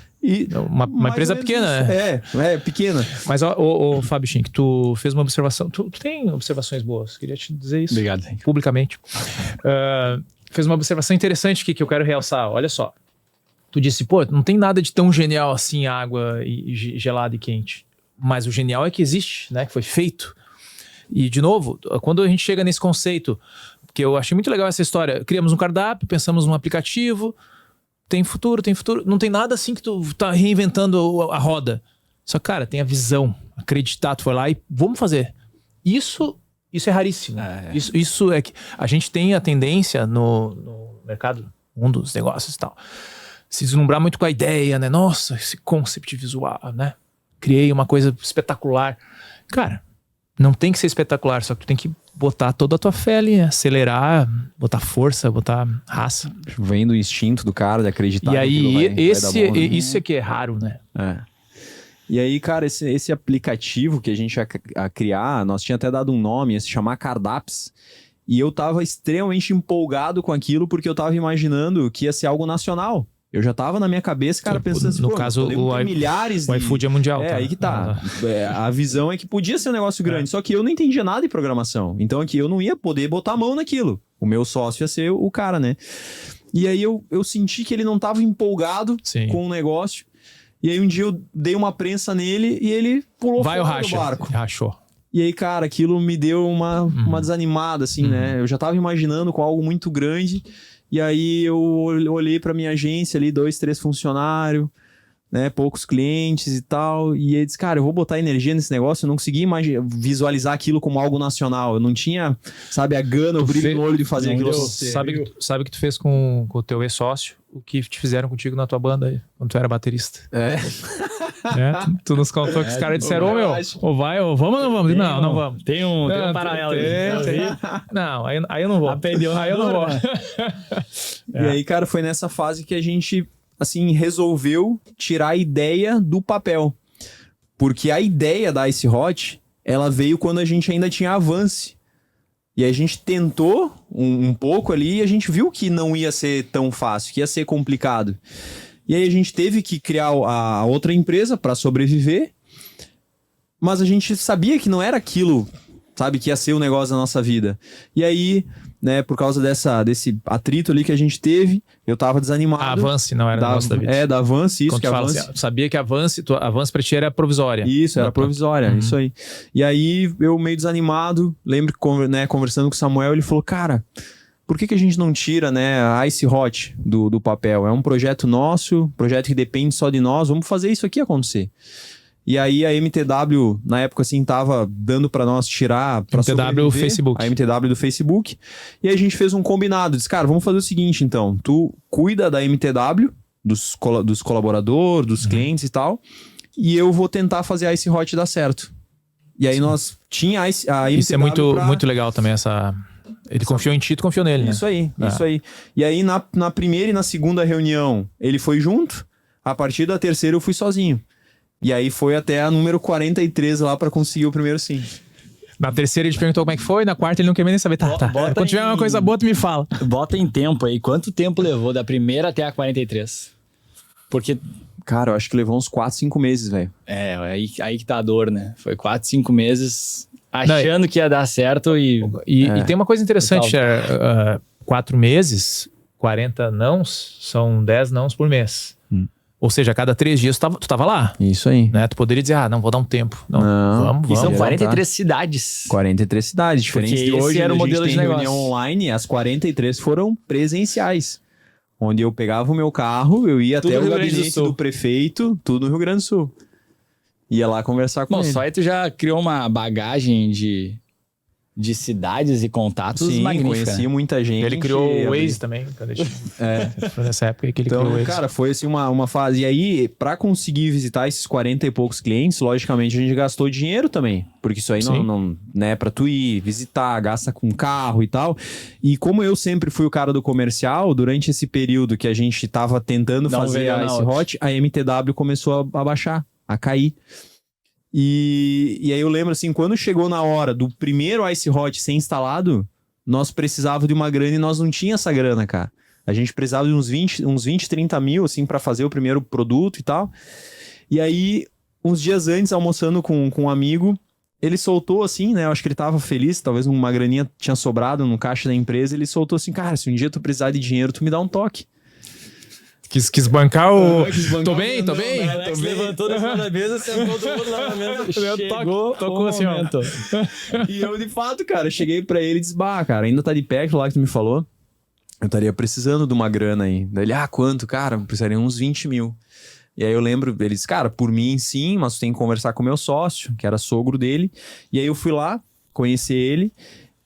Uma empresa pequena, né? É, pequena. Mas, Fábio Schink, tu fez uma observação. Tu tem observações boas, queria te dizer isso. Obrigado. Publicamente. Fez uma observação interessante que eu quero realçar. Olha só. Tu disse, não tem nada de tão genial assim, água gelada e quente. Mas o genial é que existe, né? Que foi feito. E, de novo, quando a gente chega nesse conceito, que eu achei muito legal essa história, criamos um cardápio, pensamos num aplicativo, tem futuro, não tem nada assim que tu tá reinventando a roda. Só, cara, tem a visão, acreditar, tu foi lá e vamos fazer. Isso é raríssimo. Isso é que a gente tem a tendência no mercado, dos negócios e tal, se deslumbrar muito com a ideia, né? Nossa, esse concept visual, né? Criei uma coisa espetacular. Cara, não tem que ser espetacular, só que tu tem que botar toda a tua fé ali, acelerar, botar força, botar raça. Vem do instinto do cara, de acreditar. E aí, isso é que é raro, né? E aí, cara, esse aplicativo que a gente ia criar, nós tinha até dado um nome, ia se chamar Cardápios. E eu tava extremamente empolgado com aquilo, porque eu tava imaginando que ia ser algo nacional. Eu já tava na minha cabeça, cara, pensando assim, no caso, milhares o iFood é mundial. Aí que tá. A visão é que podia ser um negócio grande, só que eu não entendia nada de programação. Então aqui eu não ia poder botar a mão naquilo. O meu sócio ia ser o cara, né? E aí eu senti que ele não tava empolgado com o negócio. E aí um dia eu dei uma prensa nele e ele pulou fora do barco. Rachou. E aí, cara, aquilo me deu uma desanimada, assim, né? Eu já tava imaginando com algo muito grande. E aí eu olhei pra minha agência ali, 2, 3 funcionários, né? Poucos clientes e tal. E aí disse, cara, eu vou botar energia nesse negócio. Eu não consegui visualizar aquilo como algo nacional. Eu não tinha, sabe, a gana, o brilho no olho de fazer aquilo acontecer. Sabe o que tu fez com o teu ex-sócio? O que te fizeram contigo na tua banda aí, quando tu era baterista. Tu nos contou que os caras disseram, ou vai, ou vamos ou não vamos? Não vamos. Tem um paralelo aí. Não, aí eu não vou. Aí eu não vou. E aí, cara, foi nessa fase que a gente, assim, resolveu tirar a ideia do papel. Porque a ideia da Ice Hot, ela veio quando a gente ainda tinha Avance. E a gente tentou um pouco ali e a gente viu que não ia ser tão fácil, que ia ser complicado. E aí a gente teve que criar a outra empresa para sobreviver, mas a gente sabia que não era aquilo, sabe, que ia ser o negócio da nossa vida. E aí, né, por causa desse atrito ali que a gente teve, eu tava desanimado. A Avance não era negócio da vida. Da Avance, isso. Quando que Avance... Assim, sabia que a Avance pra ti era provisória. Isso, era provisória, isso aí. E aí, eu meio desanimado, lembro que, né, conversando com o Samuel, ele falou, cara, por que a gente não tira, né, a Ice Hot do papel? É um projeto nosso, projeto que depende só de nós, vamos fazer isso aqui acontecer. E aí a MTW, na época, assim, tava dando pra nós tirar... Pra MTW Facebook. A MTW do Facebook. E aí a gente fez um combinado. Disse, cara, vamos fazer o seguinte, então. Tu cuida da MTW, dos colaboradores, dos clientes e tal. E eu vou tentar fazer a Ice Hot dar certo. E aí nós tinha a MTW Isso é muito legal também, essa... Ele confiou em ti, tu confiou nele, né? Isso aí. E aí na primeira e na segunda reunião, ele foi junto. A partir da terceira eu fui sozinho. E aí foi até a número 43 lá pra conseguir o primeiro sim. Na terceira ele te perguntou como é que foi, na quarta ele não quer nem saber. Tá. Quando tiver uma coisa boa, tu me fala. Bota em tempo aí. Quanto tempo levou da primeira até a 43? Porque... Cara, eu acho que levou uns 4, 5 meses, velho. Aí que tá a dor, né? Foi 4, 5 meses achando que ia dar certo e tem uma coisa interessante, 4 meses, 40 nãos, são 10 nãos por mês. Ou seja, a cada 3 dias tu tava lá. Isso aí. Né? Tu poderia dizer, não, vou dar um tempo. Não, vamos. E são 43 cidades. 43 cidades. Diferente de hoje, era o modelo de negócio. Reunião online, as 43 foram presenciais. Onde eu pegava o meu carro, eu ia até o gabinete do prefeito, tudo no Rio Grande do Sul. Ia lá conversar com ele. Só aí tu já criou uma bagagem de cidades e contatos magnífica. Conheci muita gente. Ele criou o Waze também. Foi nessa época que ele criou o Waze. Cara, foi assim uma fase. E aí, pra conseguir visitar esses 40 e poucos clientes, logicamente a gente gastou dinheiro também. Porque isso aí não né, pra tu ir visitar, gasta com carro e tal. E como eu sempre fui o cara do comercial, durante esse período que a gente tava tentando fazer a Ice Hot, a MTW começou a baixar, a cair. E aí eu lembro assim, quando chegou na hora do primeiro Ice Hot ser instalado, nós precisávamos de uma grana e nós não tínhamos essa grana, cara. A gente precisava de uns 20, 30 mil, assim, pra fazer o primeiro produto e tal. E aí, uns dias antes, almoçando com um amigo, ele soltou assim, né? Eu acho que ele tava feliz, talvez uma graninha tinha sobrado no caixa da empresa. Ele soltou assim, cara, se um dia tu precisar de dinheiro, tu me dá um toque. Quis bancar o... Tô bem. Levantou da cima da mesa, sentou todo mundo lá na mesa. Chegou, tocou assim, ó. E eu, de fato, cara, cheguei pra ele e disse, cara, ainda tá de pé aquilo lá que tu me falou. Eu estaria precisando de uma grana aí. Daí ele, quanto? Cara, precisaria uns 20 mil. E aí eu lembro, ele disse, cara, por mim sim, mas tu tem que conversar com o meu sócio, que era sogro dele. E aí eu fui lá, conhecer ele,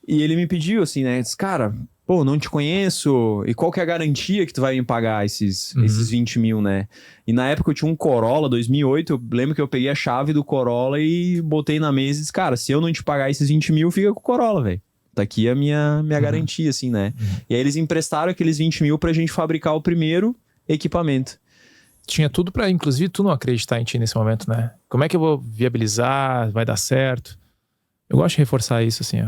e ele me pediu assim, né? Disse, cara... Pô, não te conheço, e qual que é a garantia que tu vai me pagar esses 20 mil, né? E na época eu tinha um Corolla 2008, eu lembro que eu peguei a chave do Corolla e botei na mesa e disse, cara, se eu não te pagar esses 20 mil, fica com o Corolla, velho. Tá aqui a minha garantia, assim, né? E aí eles emprestaram aqueles 20 mil pra gente fabricar o primeiro equipamento. Tinha tudo pra, inclusive, tu não acreditar em ti nesse momento, né? Como é que eu vou viabilizar, vai dar certo? Eu gosto de reforçar isso, assim,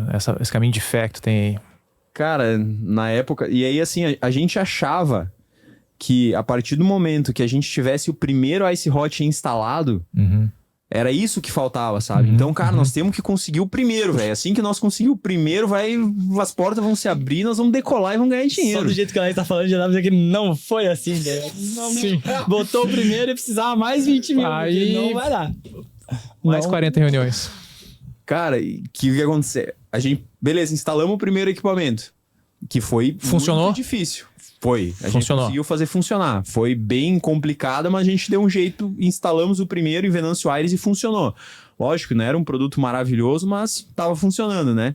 esse caminho de fé que tu tem aí. Cara, na época... E aí, assim, a gente achava que a partir do momento que a gente tivesse o primeiro Ice Hot instalado, era isso que faltava, sabe? Então, cara, nós temos que conseguir o primeiro, velho. Assim que nós conseguirmos o primeiro, as portas vão se abrir, nós vamos decolar e vamos ganhar dinheiro. Só do jeito que a gente tá falando, já dá pra dizer que não foi assim, né? Sim. Botou o primeiro e precisava mais 20 mil. Aí... Não vai dar. Mais 40 reuniões. Cara, que aconteceu? A gente, beleza, instalamos o primeiro equipamento, que foi Funcionou? muito difícil. Foi. A gente Funcionou. conseguiu fazer funcionar. Foi bem complicado, mas a gente deu um jeito, instalamos o primeiro em Venâncio Aires e funcionou. Lógico, não era um produto maravilhoso, mas tava funcionando, né?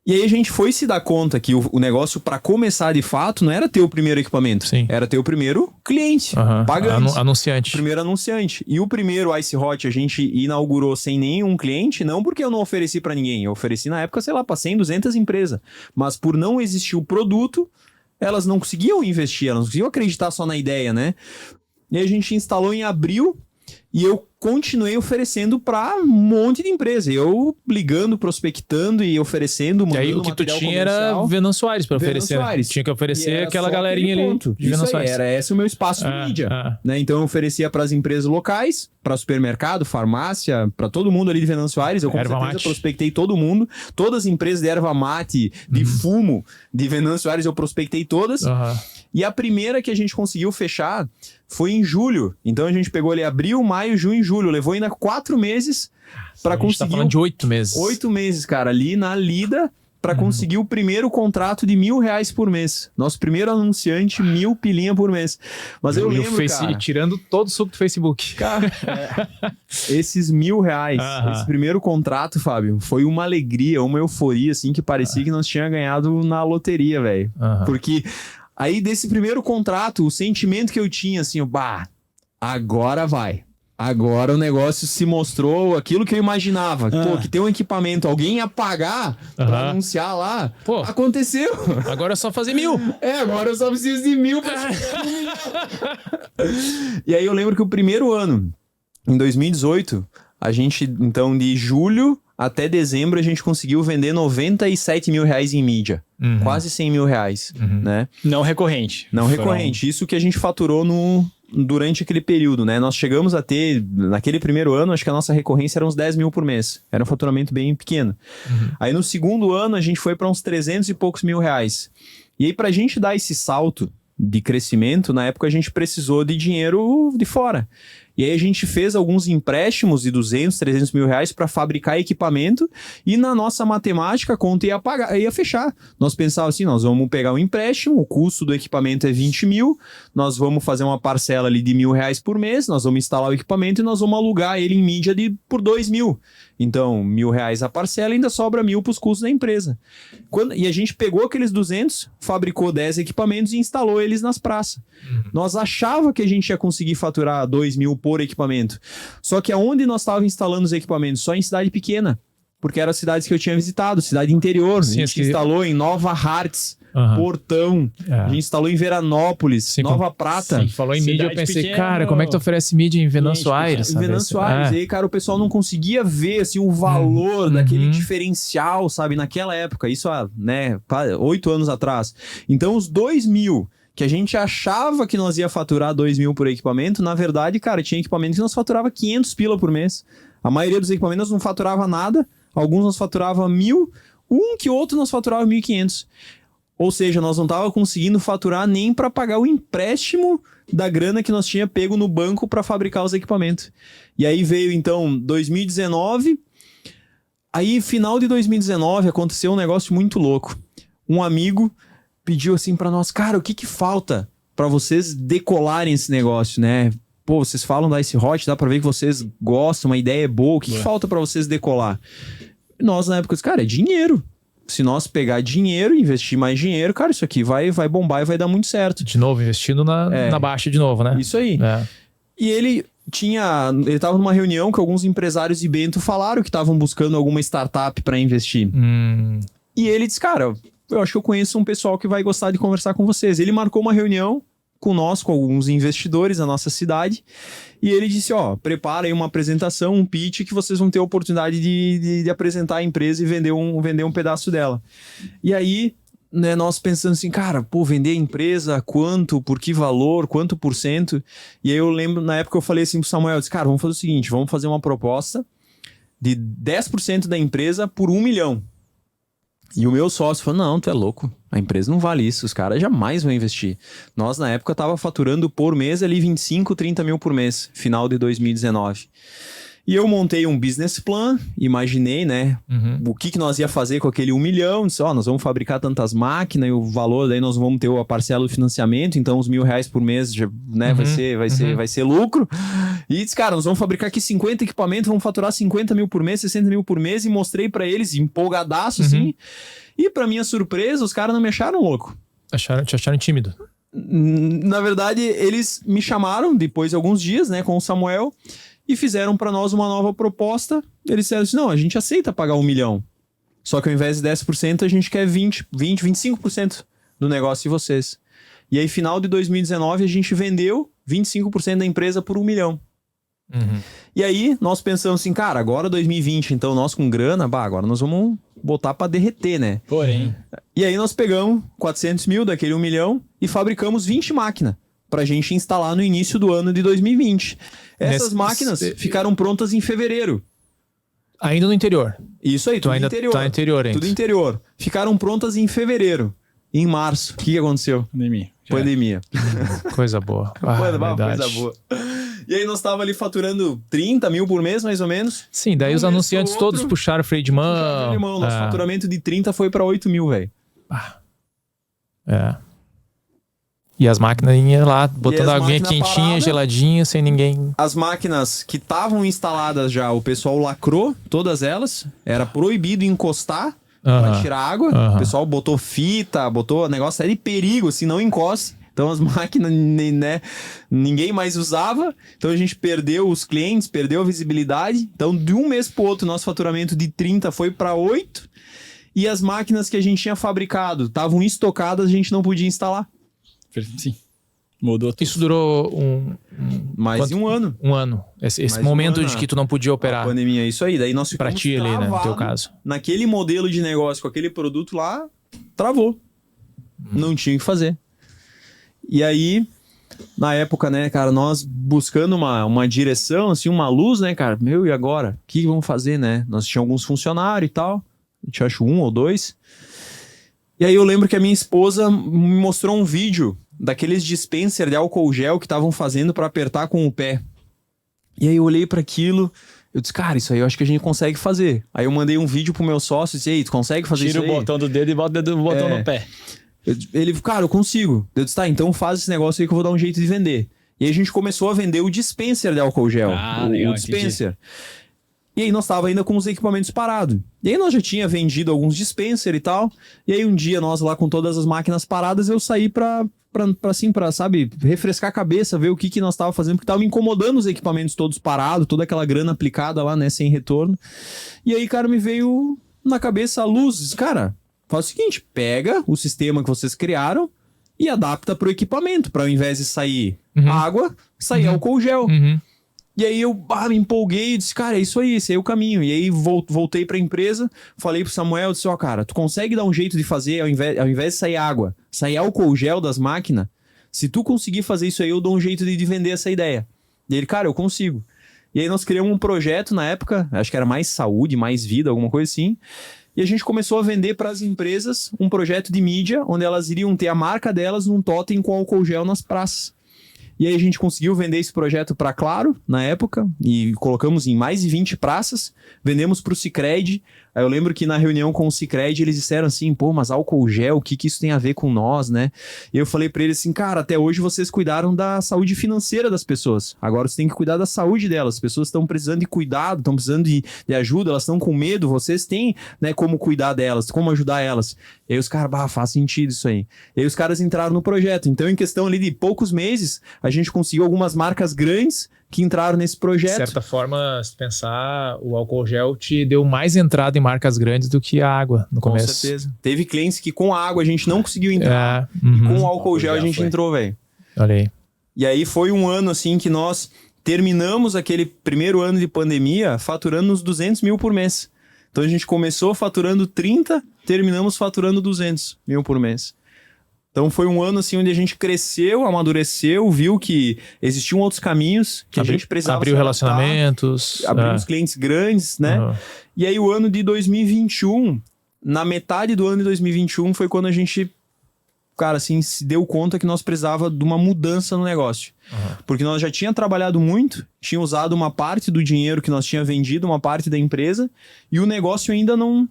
E aí a gente foi se dar conta que o negócio, para começar de fato, não era ter o primeiro equipamento. Sim. Era ter o primeiro cliente, pagando. Anunciante. O primeiro anunciante. E o primeiro Ice Hot a gente inaugurou sem nenhum cliente, não porque eu não ofereci para ninguém. Eu ofereci na época, sei lá, para 100, 200 empresas. Mas por não existir o produto, elas não conseguiam investir, elas não conseguiam acreditar só na ideia, né? E aí a gente instalou em abril e eu continuei oferecendo para um monte de empresa. Eu ligando, prospectando e oferecendo, E mandando aí o que tu material tinha era comercial. Venâncio Aires pra Venâncio oferecer. Né? Aires. Tinha que E oferecer era aquela só galerinha aquele ali ponto. de Isso Venâncio aí, Aires. era esse o meu espaço de mídia. Né? Então eu oferecia para as empresas locais, para supermercado, farmácia, para todo mundo ali de Venâncio Aires. Eu com Erva certeza mate. prospectei todo mundo. Todas as empresas de erva mate, de fumo, de Venâncio Aires eu prospectei todas. Aham. E a primeira que a gente conseguiu fechar foi em julho. Então a gente pegou ali abril, maio, junho e julho. Levou ainda 4 meses para A gente tá conseguir. falando de 8 meses. 8 meses, cara, ali na lida para conseguir o primeiro contrato de R$1.000 por mês. Nosso primeiro anunciante, 1.000 pilinha por mês. Mas eu E o lembro, Face- cara... tirando todo o suco do Facebook. Cara, esses R$1.000, Aham. esse primeiro contrato, Fábio, foi uma alegria, uma euforia, assim, que parecia que nós tínhamos ganhado na loteria, velho. Aham. Porque aí desse primeiro contrato, o sentimento que eu tinha, assim, bah, agora vai. Agora o negócio se mostrou aquilo que eu imaginava. Pô, que tem um equipamento, alguém ia pagar pra Aham. anunciar lá. Pô. Aconteceu. Agora é só fazer 1.000. Agora eu só preciso de 1.000 pra chegar no 1.000. E aí eu lembro que o primeiro ano, em 2018, a gente, então, de julho até dezembro, a gente conseguiu vender R$97 mil em mídia. Uhum. Quase R$100 mil, né? Não recorrente. Não Foram- recorrente. Isso que a gente faturou durante aquele período, né? Nós chegamos a ter, naquele primeiro ano, acho que a nossa recorrência era uns 10 mil por mês. Era um faturamento bem pequeno. Aí no segundo ano, a gente foi para uns 300 e poucos mil reais. E aí, pra gente dar esse salto de crescimento, na época a gente precisou de dinheiro de fora. E aí a gente fez alguns empréstimos de 200, 300 mil reais para fabricar equipamento e na nossa matemática a conta ia fechar. Nós pensávamos assim, nós vamos pegar um empréstimo, o custo do equipamento é 20 mil, nós vamos fazer uma parcela ali de R$1.000 por mês, nós vamos instalar o equipamento e nós vamos alugar ele em mídia por 2 mil. Então, R$1.000 a parcela, ainda sobra 1.000 para os custos da empresa. E a gente pegou aqueles 200, fabricou 10 equipamentos e instalou eles nas praças. Nós achava que a gente ia conseguir faturar 2 mil por equipamento. Só que aonde nós estávamos instalando os equipamentos? Só em cidade pequena. Porque eram as cidades que eu tinha visitado, cidade interior. Sim, a gente instalou em Nova Hartz, Aham. Portão. A gente instalou em Veranópolis, Sim, Nova Prata. Sim, falou em mídia, eu Cidade pensei, pequena, cara, como é que tu oferece mídia em Venâncio Gente, Aires? Em sabe? Venâncio Aires. E aí, cara, o pessoal não conseguia ver, assim, o valor daquele diferencial, sabe? Naquela época. Isso há, 8 anos atrás. Então, os 2 mil que a gente achava que nós ia faturar 2 mil por equipamento, na verdade, cara, tinha equipamento que nós faturava 500 pila por mês. A maioria dos equipamentos nós não faturava nada. Alguns nós faturava 1.000. Um que outro nós faturava 1.500. Ou seja, nós não tava conseguindo faturar nem para pagar o empréstimo da grana que nós tinha pego no banco para fabricar os equipamentos. E aí veio, então, 2019. Aí, final de 2019, aconteceu um negócio muito louco. Um amigo pediu assim para nós, cara, o que falta para vocês decolarem esse negócio, né? Pô, vocês falam da Ice Hot, dá pra ver que vocês gostam, a ideia é boa, o que falta pra vocês decolar? E nós, na época, cara, é dinheiro. Se nós pegar dinheiro, investir mais dinheiro, cara, isso aqui vai bombar e vai dar muito certo. De novo, investindo na baixa de novo, né? Isso aí. É. E ele tava numa reunião que alguns empresários de Bento falaram que estavam buscando alguma startup pra investir. E ele disse, cara, eu acho que eu conheço um pessoal que vai gostar de conversar com vocês. Ele marcou uma reunião com nós, com alguns investidores da nossa cidade, e ele disse, prepara aí uma apresentação, um pitch, que vocês vão ter a oportunidade de apresentar a empresa e vender um pedaço dela. E aí, né, nós pensando assim, cara, vender a empresa, quanto, por que valor, quanto por cento? E aí eu lembro, na época eu falei assim pro Samuel, eu disse, cara, vamos fazer o seguinte, vamos fazer uma proposta de 10% da empresa por 1 milhão. E o meu sócio falou, não, tu é louco, a empresa não vale isso, os caras jamais vão investir. Nós, na época, tava faturando por mês ali 25, 30 mil por mês, final de 2019. E eu montei um business plan, imaginei, né, Uhum. o que nós ia fazer com aquele 1 milhão. Disse, nós vamos fabricar tantas máquinas e o valor, daí nós vamos ter a parcela do financiamento, então os R$1.000 por mês, né, vai ser lucro. E disse, cara, nós vamos fabricar aqui 50 equipamentos, vamos faturar 50 mil por mês, 60 mil por mês, e mostrei pra eles, empolgadaço, assim. E pra minha surpresa, os caras não me acharam louco. Te acharam tímido. Na verdade, eles me chamaram depois de alguns dias, né, com o Samuel, e fizeram pra nós uma nova proposta. Eles disseram assim, não, a gente aceita pagar 1 milhão. Só que ao invés de 10%, a gente quer 25% do negócio de vocês. E aí, final de 2019, a gente vendeu 25% da empresa por 1 milhão. Uhum. E aí, nós pensamos assim, cara, agora 2020, então nós com grana, agora nós vamos botar pra derreter, né? Porém. E aí nós pegamos 400 mil daquele 1 milhão e fabricamos 20 máquinas pra gente instalar no início do ano de 2020. Essas máquinas ficaram prontas em fevereiro. Ainda no interior. Isso aí, tudo ainda interior. tá interior ainda. Tudo interior. Ficaram prontas em fevereiro. E em março, o que aconteceu? Pandemia. Coisa boa. Coisa boa. E aí nós tava ali faturando 30 mil por mês, mais ou menos. Sim, daí os anunciantes todos puxaram freio de mão. Nosso faturamento de 30 foi pra 8 mil, velho. É. E as máquinas iam lá, botando a aguinha quentinha, parada, geladinha, sem ninguém... As máquinas que estavam instaladas já, o pessoal lacrou todas elas. Era proibido encostar pra tirar água. O pessoal botou fita, botou negócio de perigo, assim, não encoste. Então as máquinas, né, ninguém mais usava. Então a gente perdeu os clientes, perdeu a visibilidade. Então de um mês pro outro, nosso faturamento de 30 foi para 8. E as máquinas que a gente tinha fabricado estavam estocadas, a gente não podia instalar. Sim. Mudou tudo. Isso durou mais de um ano. Um ano. Esse momento de que tu não podia operar. A pandemia, isso aí. Daí nós ficamos pra ti ali, né, no teu caso. Naquele modelo de negócio, com aquele produto lá, travou. Não tinha o que fazer. E aí, na época, né, cara, nós buscando uma direção, assim, uma luz, né, cara? Meu, e agora? O que vamos fazer, né? Nós tínhamos alguns funcionários e tal. A gente acho 1 ou 2. E aí eu lembro que a minha esposa me mostrou um vídeo daqueles dispenser de álcool gel que estavam fazendo pra apertar com o pé. E aí eu olhei pra aquilo, eu disse, cara, isso aí eu acho que a gente consegue fazer. Aí eu mandei um vídeo pro meu sócio e disse, ei, tu consegue fazer isso aí? Tira o botão do dedo e bota o botão no pé. Ele, cara, eu consigo. Eu disse, tá, então faz esse negócio aí que eu vou dar um jeito de vender. E aí a gente começou a vender o dispenser de álcool gel. Legal, o dispenser. Entendi. E aí nós tava ainda com os equipamentos parados. E aí nós já tinha vendido alguns dispenser e tal. E aí um dia nós lá com todas as máquinas paradas, eu saí pra sabe, refrescar a cabeça, ver o que nós tava fazendo, porque tava me incomodando os equipamentos todos parados, toda aquela grana aplicada lá, né, sem retorno. E aí, cara, me veio na cabeça a luz. Cara, faz o seguinte, pega o sistema que vocês criaram e adapta pro equipamento, para ao invés de sair água, sair álcool gel. E aí eu me empolguei e disse, cara, é isso aí, esse aí é o caminho. E aí voltei pra empresa, falei pro Samuel, disse, cara, tu consegue dar um jeito de fazer, ao invés de sair água, sair álcool gel das máquinas? Se tu conseguir fazer isso aí, eu dou um jeito de vender essa ideia. E ele, cara, eu consigo. E aí nós criamos um projeto na época, acho que era Mais Saúde, Mais Vida, alguma coisa assim. E a gente começou a vender para as empresas um projeto de mídia, onde elas iriam ter a marca delas num totem com álcool gel nas praças. E aí a gente conseguiu vender esse projeto para Claro, na época, e colocamos em mais de 20 praças, vendemos para o Sicredi. Aí eu lembro que na reunião com o Sicredi eles disseram assim, pô, mas álcool gel, o que isso tem a ver com nós, né? E eu falei para eles assim, cara, até hoje vocês cuidaram da saúde financeira das pessoas, agora você tem que cuidar da saúde delas, as pessoas estão precisando de cuidado, estão precisando de ajuda, elas estão com medo, vocês têm, né, como cuidar delas, como ajudar elas. E aí os caras, faz sentido isso aí. E aí os caras entraram no projeto, então em questão ali de poucos meses, a gente conseguiu algumas marcas grandes que entraram nesse projeto. De certa forma, se pensar, o álcool gel te deu mais entrada em marcas grandes do que a água no começo. Com certeza. Teve clientes que com a água a gente não conseguiu entrar. E com o álcool gel a gente entrou, velho. Olha aí. E aí foi um ano assim que nós terminamos aquele primeiro ano de pandemia faturando uns 200 mil por mês. Então a gente começou faturando 30, terminamos faturando 200 mil por mês. Então foi um ano assim onde a gente cresceu, amadureceu, viu que existiam outros caminhos que a gente precisava abriu relacionamentos, abrimos clientes grandes, né? E aí o ano de 2021, na metade do ano de 2021 foi quando a gente cara, assim, se deu conta que nós precisava de uma mudança no negócio. Porque nós já tinha trabalhado muito, tinha usado uma parte do dinheiro que nós tinha vendido, uma parte da empresa, e o negócio ainda não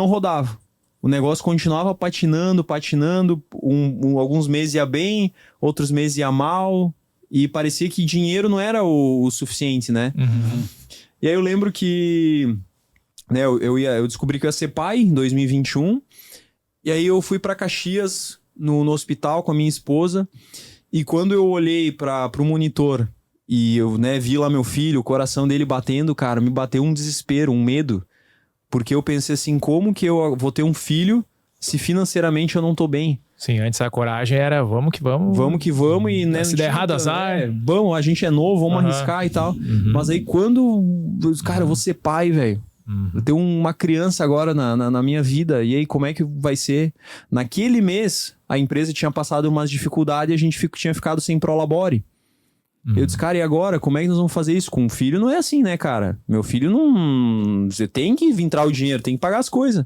rodava. O negócio continuava patinando, alguns meses ia bem, outros meses ia mal, e parecia que dinheiro não era o suficiente, né? E aí eu lembro que, né, eu descobri que eu ia ser pai em 2021, e aí eu fui para Caxias, no hospital com a minha esposa, e quando eu olhei para o monitor e eu, né, vi lá meu filho, o coração dele batendo, cara, me bateu um desespero, um medo, porque eu pensei assim, como que eu vou ter um filho se financeiramente eu não tô bem? Sim, antes a coragem era vamos que vamos. Vamos que vamos e, né, se der errado, azar. Vamos, a gente é novo, vamos arriscar e tal. Mas aí quando, cara, eu vou ser pai, velho. Eu tenho uma criança agora na minha vida, e aí como é que vai ser? Naquele mês, a empresa tinha passado umas dificuldades e a gente tinha ficado sem prolabore. Eu disse, cara, e agora? Como é que nós vamos fazer isso? Com um filho não é assim, né, cara? Meu filho não... Você tem que entrar o dinheiro, tem que pagar as coisas.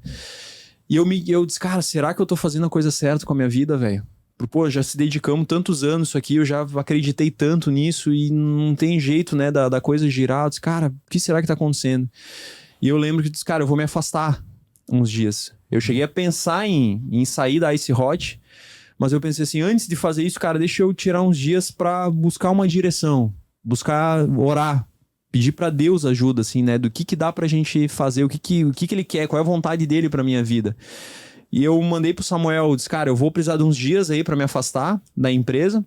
E eu disse, cara, será que eu tô fazendo a coisa certa com a minha vida, velho? Pô, já se dedicamos tantos anos isso aqui, eu já acreditei tanto nisso e não tem jeito, né, da coisa girar. Eu disse, cara, o que será que tá acontecendo? E eu lembro que eu disse, cara, eu vou me afastar uns dias. Eu cheguei a pensar em sair da Ice Hot, mas eu pensei assim, antes de fazer isso, cara, deixa eu tirar uns dias pra buscar uma direção, buscar orar, pedir pra Deus ajuda, assim, né, do que dá pra gente fazer, o que ele quer, qual é a vontade dele pra minha vida. E eu mandei pro Samuel, disse, cara, eu vou precisar de uns dias aí pra me afastar da empresa.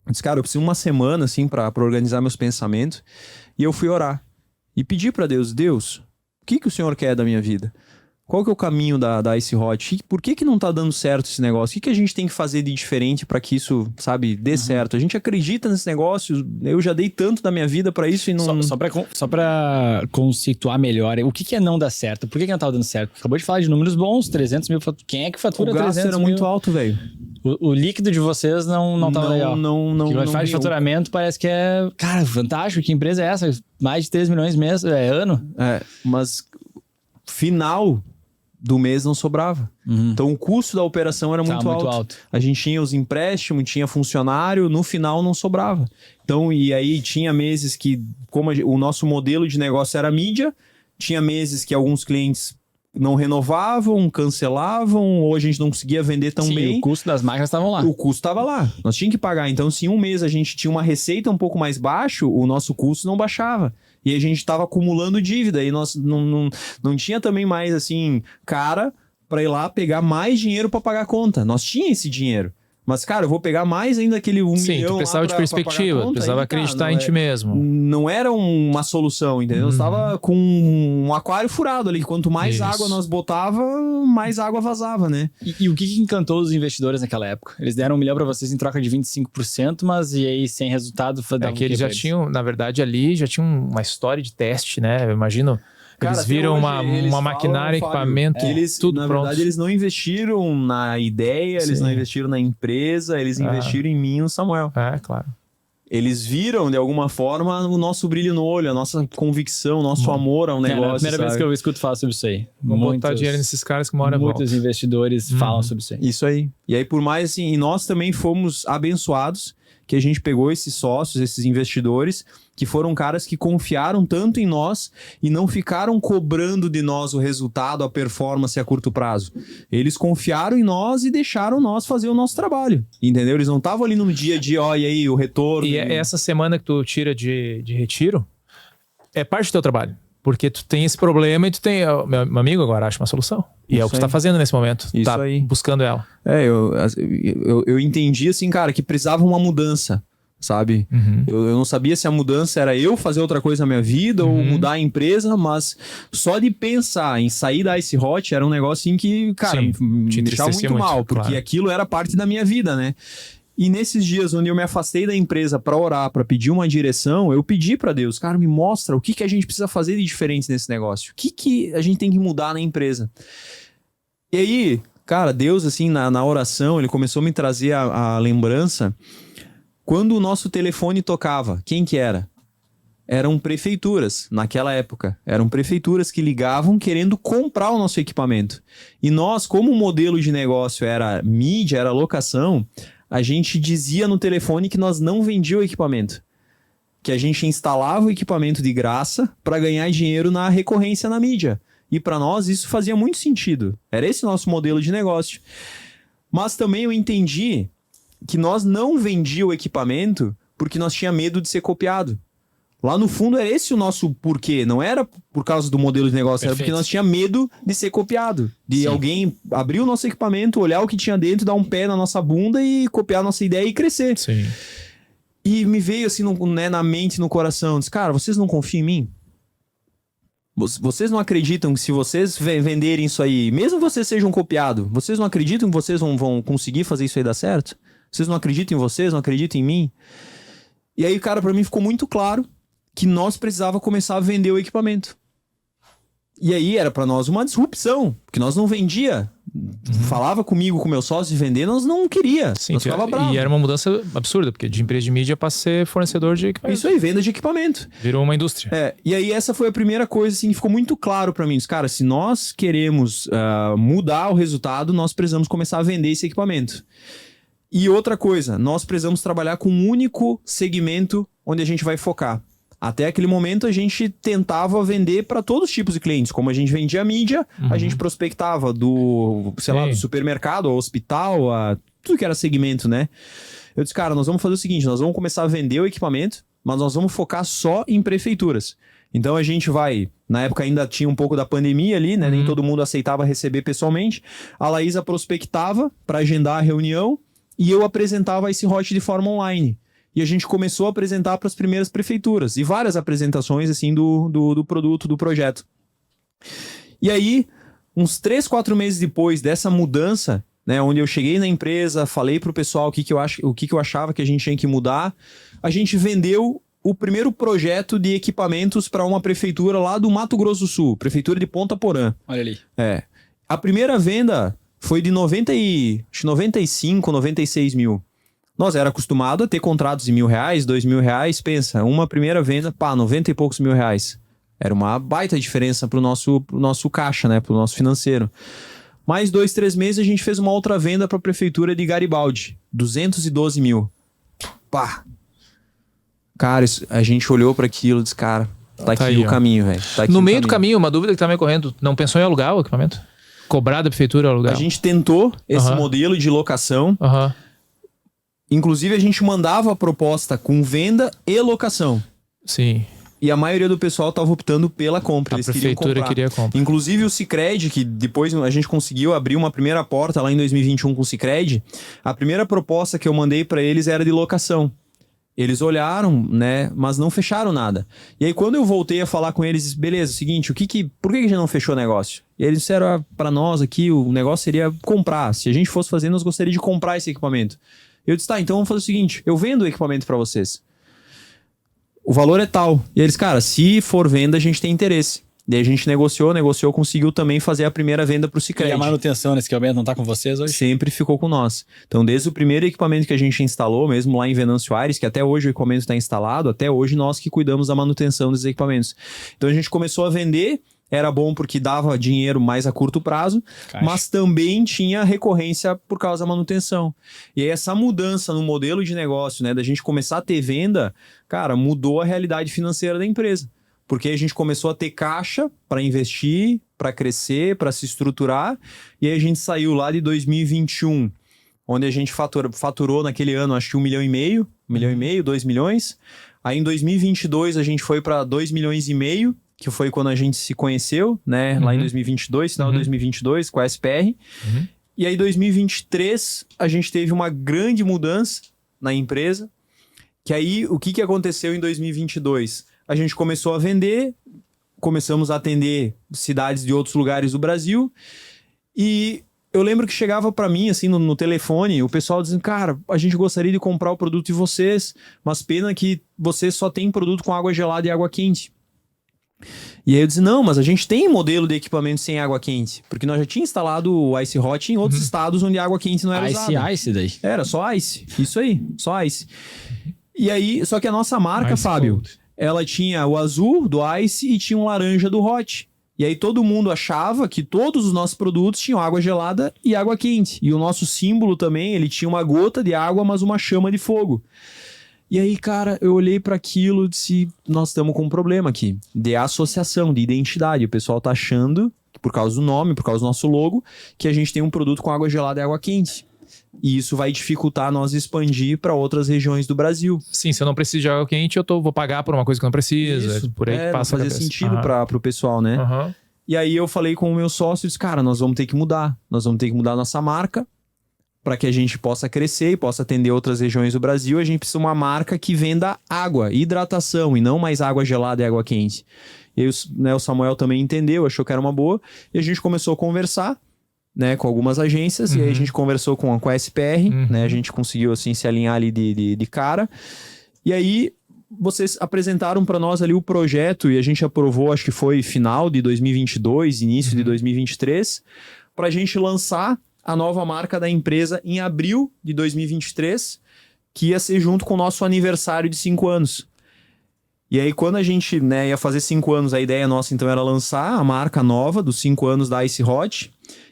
Eu disse, cara, eu preciso de uma semana, assim, pra organizar meus pensamentos. E eu fui orar. E pedi pra Deus, o que o Senhor quer da minha vida? Qual que é o caminho da Ice Hot? Por que não tá dando certo esse negócio? O que a gente tem que fazer de diferente para que isso, sabe, dê certo? A gente acredita nesse negócio, eu já dei tanto da minha vida para isso e não... Só pra conceituar melhor, o que é não dar certo? Por que não tava dando certo? Acabou de falar de números bons, 300 mil, quem é que fatura 300 mil? O gasto era muito alto, velho. O líquido de vocês não tava legal. Não. Que vai fazer de faturamento parece que é, cara, fantástico, que empresa é essa? Mais de 3 milhões mês, ano? Mas final do mês não sobrava. Então o custo da operação era muito alto. A gente tinha os empréstimos, tinha funcionário, no final não sobrava. Então, e aí tinha meses que, como o nosso modelo de negócio era mídia, tinha meses que alguns clientes não renovavam, cancelavam, ou a gente não conseguia vender tão bem. O custo das máquinas estavam lá. O custo estava lá. Nós tínhamos que pagar. Então, se um mês a gente tinha uma receita um pouco mais baixo, o nosso custo não baixava. E a gente estava acumulando dívida. E nós não tinha também mais, assim, cara para ir lá pegar mais dinheiro para pagar a conta. Nós tínhamos esse dinheiro. Mas, cara, eu vou pegar mais ainda aquele 1 milhão. Sim, tu precisava de perspectiva, precisava acreditar em ti mesmo. Não era uma solução, entendeu? Eu estava com um aquário furado ali. Quanto mais água nós botava, mais água vazava, né? E o que encantou os investidores naquela época? Eles deram 1 milhão para vocês em troca de 25%, mas e aí sem resultado? É que eles já tinham, na verdade, ali já tinham uma história de teste, né? Eu imagino... Cara, eles viram uma maquinária, equipamento, tudo pronto. Na verdade, eles não investiram na ideia, eles não investiram na empresa, eles investiram em mim e no Samuel. Claro. Eles viram, de alguma forma, o nosso brilho no olho, a nossa convicção, o nosso amor ao negócio. É a primeira vez que eu escuto falar sobre isso aí. Vamos botar dinheiro nesses caras que uma hora volta. Muitos investidores falam sobre isso aí. Isso aí. E aí, por mais assim, e nós também fomos abençoados, que a gente pegou esses sócios, esses investidores, que foram caras que confiaram tanto em nós e não ficaram cobrando de nós o resultado, a performance a curto prazo. Eles confiaram em nós e deixaram nós fazer o nosso trabalho, entendeu? Eles não estavam ali no dia a dia, e aí, o retorno... E essa semana que tu tira de retiro, é parte do teu trabalho. Porque tu tem esse problema e tu tem... Meu amigo agora acha uma solução. E isso é o que tu tá fazendo nesse momento. Isso tá aí. Buscando ela. Eu entendi assim, cara, que precisava uma mudança, sabe? Eu não sabia se a mudança era eu fazer outra coisa na minha vida ou mudar a empresa, mas só de pensar em sair da Ice Hot era um negócio assim que, cara, me deixava muito mal, porque aquilo era parte da minha vida, né? E nesses dias onde eu me afastei da empresa para orar, para pedir uma direção, eu pedi para Deus, cara, me mostra o que a gente precisa fazer de diferente nesse negócio. O que a gente tem que mudar na empresa? E aí, cara, Deus, assim, na oração, ele começou a me trazer a lembrança. Quando o nosso telefone tocava, quem que era? eram prefeituras, naquela época. Eram prefeituras que ligavam querendo comprar o nosso equipamento. E nós, como o modelo de negócio era mídia, era locação, a gente dizia no telefone que nós não vendíamos o equipamento. Que a gente instalava o equipamento de graça para ganhar dinheiro na recorrência na mídia. E para nós isso fazia muito sentido. Era esse o nosso modelo de negócio. Mas também eu entendi que nós não vendíamos o equipamento porque nós tínhamos medo de ser copiado. Lá no fundo era esse o nosso porquê. Não era por causa do modelo de negócio, Perfeito. era porque nós tínhamos medo de ser copiado. De alguém abrir o nosso equipamento, olhar o que tinha dentro, dar um pé na nossa bunda e copiar a nossa ideia e crescer. Sim. E me veio assim na mente, no coração, disse, cara, vocês não confiam em mim? Vocês não acreditam que se vocês venderem isso aí, mesmo vocês sejam copiados, vocês não acreditam que vocês vão conseguir fazer isso aí dar certo? Vocês não acreditam em vocês, não acreditam em mim? E aí, cara, pra mim ficou muito claro que nós precisava começar a vender o equipamento. E aí era pra nós uma disrupção, porque nós não vendia. Falava comigo, com meu sócio de vender, nós não queria. Sim, nós ficava bravo. e era uma mudança absurda, porque de empresa de mídia para ser fornecedor de equipamento. Isso aí, venda de equipamento. Virou uma indústria. E aí essa foi a primeira coisa assim, que ficou muito claro pra mim. Cara, se nós queremos mudar o resultado, nós precisamos começar a vender esse equipamento. E outra coisa, nós precisamos trabalhar com um único segmento onde a gente vai focar. Até aquele momento a gente tentava vender para todos os tipos de clientes. Como a gente vendia mídia, a gente prospectava do, sei lá, do supermercado, ao hospital, a tudo que era segmento, né? Eu disse, cara, nós vamos fazer o seguinte, nós vamos começar a vender o equipamento, mas nós vamos focar só em prefeituras. Então a gente vai, na época ainda tinha um pouco da pandemia ali, né? Nem todo mundo aceitava receber pessoalmente. A Laísa prospectava para agendar a reunião e eu apresentava esse hot de forma online. E a gente começou a apresentar para as primeiras prefeituras. E várias apresentações, assim, do produto, do projeto. E aí, uns 3, 4 meses depois dessa mudança, né? Onde eu cheguei na empresa, falei pro pessoal o que eu achava que a gente tinha que mudar. A gente vendeu o primeiro projeto de equipamentos para uma prefeitura lá do Mato Grosso do Sul. Prefeitura de Ponta Porã. Olha ali. A primeira venda foi de 95, 96 mil. Nós era acostumado a ter contratos de R$1.000, R$2.000, pensa, uma primeira venda, 90 e poucos mil reais. Era uma baita diferença pro nosso caixa, né, pro nosso financeiro. Mais 2, 3 meses a gente fez uma outra venda para a prefeitura de Garibaldi, 212 mil. Pá! Cara, a gente olhou para aquilo e disse, cara, tá aqui aí, o caminho, velho. Tá no meio do caminho, uma dúvida que tá me correndo, não pensou em alugar o equipamento? Cobrar da prefeitura alugar? A gente tentou esse modelo de locação. Inclusive, a gente mandava a proposta com venda e locação. Sim. E a maioria do pessoal estava optando pela compra. A prefeitura queria comprar. Inclusive o Sicredi, que depois a gente conseguiu abrir uma primeira porta lá em 2021 com o Sicredi, a primeira proposta que eu mandei para eles era de locação. Eles olharam, né, mas não fecharam nada. E aí quando eu voltei a falar com eles, beleza, seguinte, por que a gente não fechou o negócio? E eles disseram, para nós aqui, o negócio seria comprar. Se a gente fosse fazer, nós gostaríamos de comprar esse equipamento. Eu disse, tá, então vamos fazer o seguinte, eu vendo o equipamento para vocês. O valor é tal. E eles, cara, se for venda, a gente tem interesse. Daí a gente negociou, conseguiu também fazer a primeira venda pro Sicredi. E a manutenção nesse equipamento não tá com vocês hoje? Sempre ficou com nós. Então, desde o primeiro equipamento que a gente instalou, mesmo lá em Venâncio Aires, que até hoje o equipamento está instalado, até hoje nós que cuidamos da manutenção desses equipamentos. Então, a gente começou a vender. Era bom porque dava dinheiro mais a curto prazo, mas também tinha recorrência por causa da manutenção. E aí essa mudança no modelo de negócio, né, da gente começar a ter venda, cara, mudou a realidade financeira da empresa. Porque a gente começou a ter caixa para investir, para crescer, para se estruturar. E aí a gente saiu lá de 2021, onde a gente faturou naquele ano, acho que 1,5 milhão, 1,5 milhão, 2 milhões. Aí em 2022 a gente foi para 2,5 milhões, que foi quando a gente se conheceu, né? Lá em 2022, final de 2022, com a SPR. E aí, em 2023, a gente teve uma grande mudança na empresa. Que aí, o que aconteceu em 2022? A gente começou a vender, começamos a atender cidades de outros lugares do Brasil. E eu lembro que chegava para mim, assim, no telefone, o pessoal dizendo, cara, a gente gostaria de comprar o produto de vocês, mas pena que vocês só têm produto com água gelada e água quente. E aí eu disse, não, mas a gente tem modelo de equipamento sem água quente, porque nós já tínhamos instalado o Ice Hot em outros estados onde a água quente não era usada. Ice daí? Era só Ice, isso aí, só Ice. E aí, só que a nossa marca, Ice Fábio, Cold. ela tinha o azul do Ice e tinha um laranja do Hot. E aí todo mundo achava que todos os nossos produtos tinham água gelada e água quente. E o nosso símbolo também, ele tinha uma gota de água, mas uma chama de fogo. E aí, cara, eu olhei para aquilo e disse, nós estamos com um problema aqui, de associação, de identidade. O pessoal tá achando, por causa do nome, por causa do nosso logo, que a gente tem um produto com água gelada e água quente. E isso vai dificultar nós expandir para outras regiões do Brasil. Sim, se eu não preciso de água quente, vou pagar por uma coisa que eu não preciso. Isso, é por aí que passa não fazia sentido para o pessoal, né? E aí eu falei com o meu sócio e disse, cara, nós vamos ter que mudar. Nós vamos ter que mudar nossa marca para que a gente possa crescer e possa atender outras regiões do Brasil. A gente precisa de uma marca que venda água, hidratação e não mais água gelada e água quente. E aí, né, o Samuel também entendeu, achou que era uma boa. E a gente começou a conversar, né, com algumas agências. E aí a gente conversou com a SPR, né? A gente conseguiu assim se alinhar ali de cara. E aí vocês apresentaram para nós ali o projeto e a gente aprovou, acho que foi final de 2022, início de 2023, para a gente lançar a nova marca da empresa em abril de 2023, que ia ser junto com o nosso aniversário de 5 anos. E aí, quando a gente, né, ia fazer 5 anos, a ideia nossa, então, era lançar a marca nova dos 5 anos da Ice Hot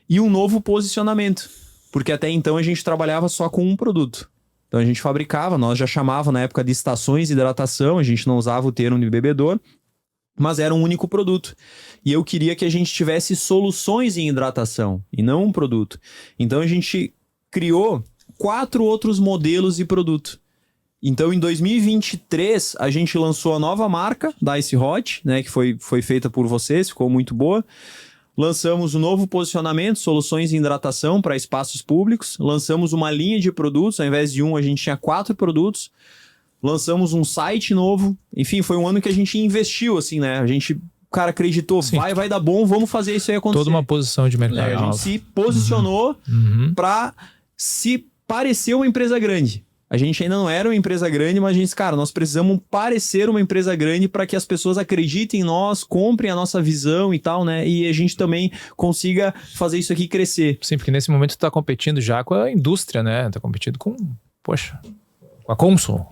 e um novo posicionamento. Porque até então a gente trabalhava só com um produto. Então a gente fabricava, nós já chamava na época de estações de hidratação, a gente não usava o termo de bebedor, mas era um único produto. E eu queria que a gente tivesse soluções em hidratação e não um produto. Então a gente criou 4 outros modelos de produto. Então em 2023 a gente lançou a nova marca da Ice Hot, né, que foi feita por vocês, ficou muito boa. Lançamos um novo posicionamento, soluções em hidratação para espaços públicos. Lançamos uma linha de produtos, ao invés de um a gente tinha 4 produtos. Lançamos um site novo. Enfim, foi um ano que a gente investiu, assim, né? A gente, cara, acreditou, vai dar bom, vamos fazer isso aí acontecer. Toda uma posição de mercado. A gente se posicionou para se parecer uma empresa grande. A gente ainda não era uma empresa grande, mas a gente disse, cara, nós precisamos parecer uma empresa grande para que as pessoas acreditem em nós, comprem a nossa visão e tal, né? E a gente também consiga fazer isso aqui crescer. Sim, porque nesse momento tu tá competindo já com a indústria, né? Tá competindo com, poxa, com a Consul.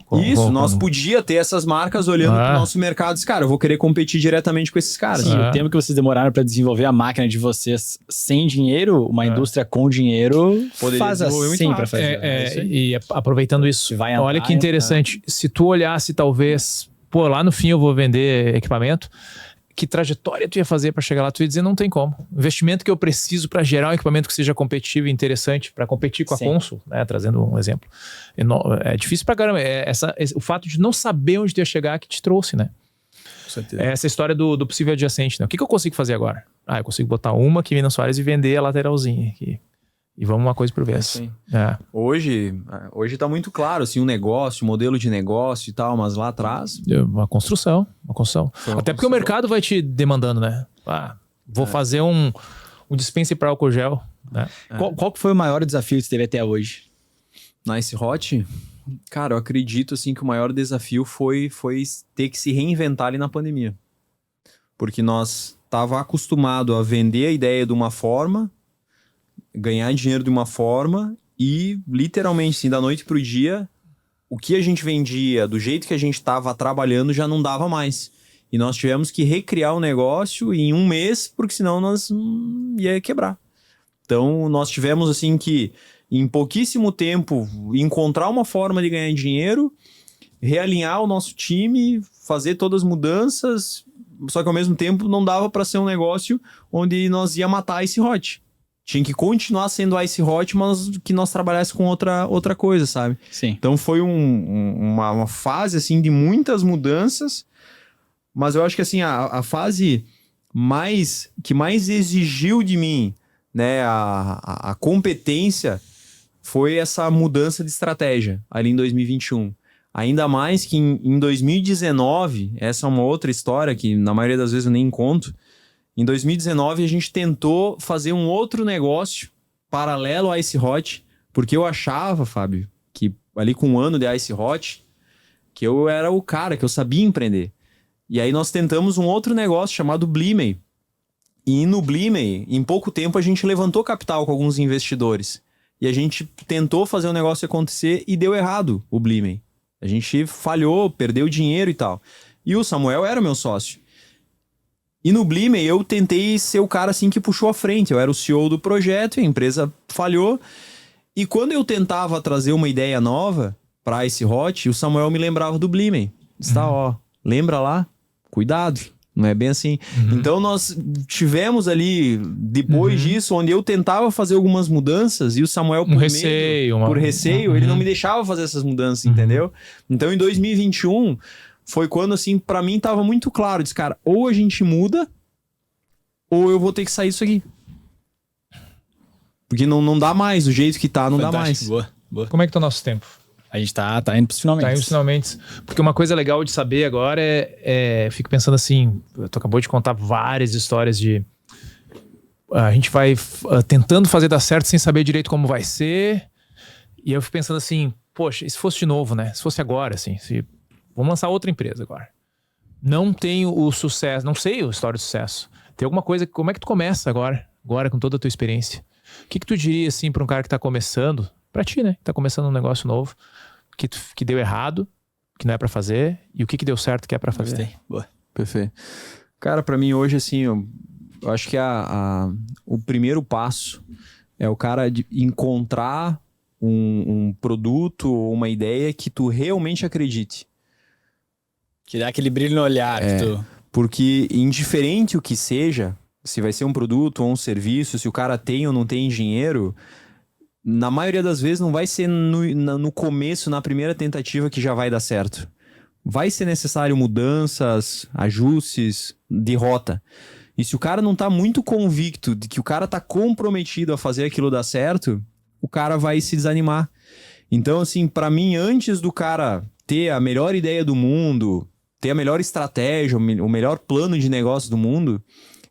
Nós podia ter essas marcas olhando pro nosso mercado e disse, cara, eu vou querer competir diretamente com esses caras. E o tempo que vocês demoraram para desenvolver a máquina de vocês sem dinheiro, uma indústria com dinheiro faz assim para fazer. E aproveitando isso, olha que interessante. Se tu olhasse talvez, lá no fim eu vou vender equipamento, que trajetória tu ia fazer para chegar lá? Tu ia dizer, não tem como. O investimento que eu preciso para gerar um equipamento que seja competitivo e interessante para competir com a Consul, né? Trazendo um exemplo. É difícil pra caramba. O fato de não saber onde tu ia chegar que te trouxe, né? Com certeza. Essa história do possível adjacente, né? O que eu consigo fazer agora? Eu consigo botar uma aqui na Soares e vender a lateralzinha aqui. E vamos uma coisa por vez. Hoje tá muito claro, assim, um negócio, um modelo de negócio e tal, mas lá atrás... Uma construção. Até porque o mercado vai te demandando, né? Vou fazer um dispenser para álcool gel. Né? Qual que foi o maior desafio que você teve até hoje? Na Ice Hot? Cara, eu acredito, assim, que o maior desafio foi ter que se reinventar ali na pandemia. Porque nós tava acostumado a vender a ideia de uma forma, ganhar dinheiro de uma forma e, literalmente, assim, da noite pro dia, o que a gente vendia, do jeito que a gente estava trabalhando, já não dava mais. E nós tivemos que recriar o negócio em 1 mês, porque senão nós ia quebrar. Então, nós tivemos, assim, que, em pouquíssimo tempo, encontrar uma forma de ganhar dinheiro, realinhar o nosso time, fazer todas as mudanças, só que, ao mesmo tempo, não dava para ser um negócio onde nós ia matar a Ice Hot. Tinha que continuar sendo Ice Hot, mas que nós trabalhássemos com outra coisa, sabe? Sim. Então foi uma fase, assim, de muitas mudanças, mas eu acho que, assim, a fase que mais exigiu de mim, né, a competência, foi essa mudança de estratégia ali em 2021. Ainda mais que em 2019, essa é uma outra história que na maioria das vezes eu nem conto. Em 2019, a gente tentou fazer um outro negócio paralelo à Ice Hot, porque eu achava, Fábio, que ali com 1 ano de Ice Hot, que eu era o cara, que eu sabia empreender. E aí nós tentamos um outro negócio chamado Blimey. E no Blimey, em pouco tempo, a gente levantou capital com alguns investidores. E a gente tentou fazer o negócio acontecer e deu errado o Blimey. A gente falhou, perdeu dinheiro e tal. E o Samuel era meu sócio. E no Blimey eu tentei ser o cara assim que puxou a frente. Eu era o CEO do projeto, a empresa falhou. E quando eu tentava trazer uma ideia nova pra Ice Hot, o Samuel me lembrava do Blimey. Está, ó, lembra lá? Cuidado. Não é bem assim. Então nós tivemos ali, depois disso, onde eu tentava fazer algumas mudanças e o Samuel, por receio, ele não me deixava fazer essas mudanças, entendeu? Então em 2021, foi quando, assim, pra mim tava muito claro. Disse, cara, ou a gente muda, ou eu vou ter que sair disso aqui. Porque não dá mais, do jeito que tá, não dá mais. Boa. Como é que tá o nosso tempo? A gente tá indo pros finalmente. Tá indo finalmente. Porque uma coisa legal de saber agora eu fico pensando assim, tu acabou de contar várias histórias de... A gente vai tentando fazer dar certo sem saber direito como vai ser. E eu fico pensando assim, poxa, e se fosse de novo, né? Se fosse agora, assim, vamos lançar outra empresa agora. Não tenho o sucesso, não sei a história de sucesso. Tem alguma coisa, como é que tu começa agora com toda a tua experiência? O que tu diria, assim, pra um cara que tá começando, pra ti, né? Que tá começando um negócio novo, que deu errado, que não é pra fazer, e o que deu certo que é pra fazer? Gostei. Boa. Perfeito. Cara, pra mim hoje, assim, eu acho que o primeiro passo é o cara de encontrar um produto ou uma ideia que tu realmente acredite. Que dá aquele brilho no olhar. Porque indiferente o que seja, se vai ser um produto ou um serviço, se o cara tem ou não tem dinheiro, na maioria das vezes não vai ser no começo, na primeira tentativa que já vai dar certo. Vai ser necessário mudanças, ajustes de rota. E se o cara não tá muito convicto de que o cara tá comprometido a fazer aquilo dar certo, o cara vai se desanimar. Então, assim, pra mim, antes do cara ter a melhor ideia do mundo, ter a melhor estratégia, o melhor plano de negócio do mundo,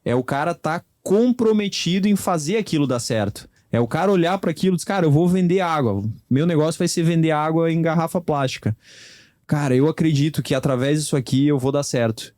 é o cara tá comprometido em fazer aquilo dar certo. É o cara olhar para aquilo e dizer, cara, eu vou vender água. Meu negócio vai ser vender água em garrafa plástica. Cara, eu acredito que através disso aqui eu vou dar certo.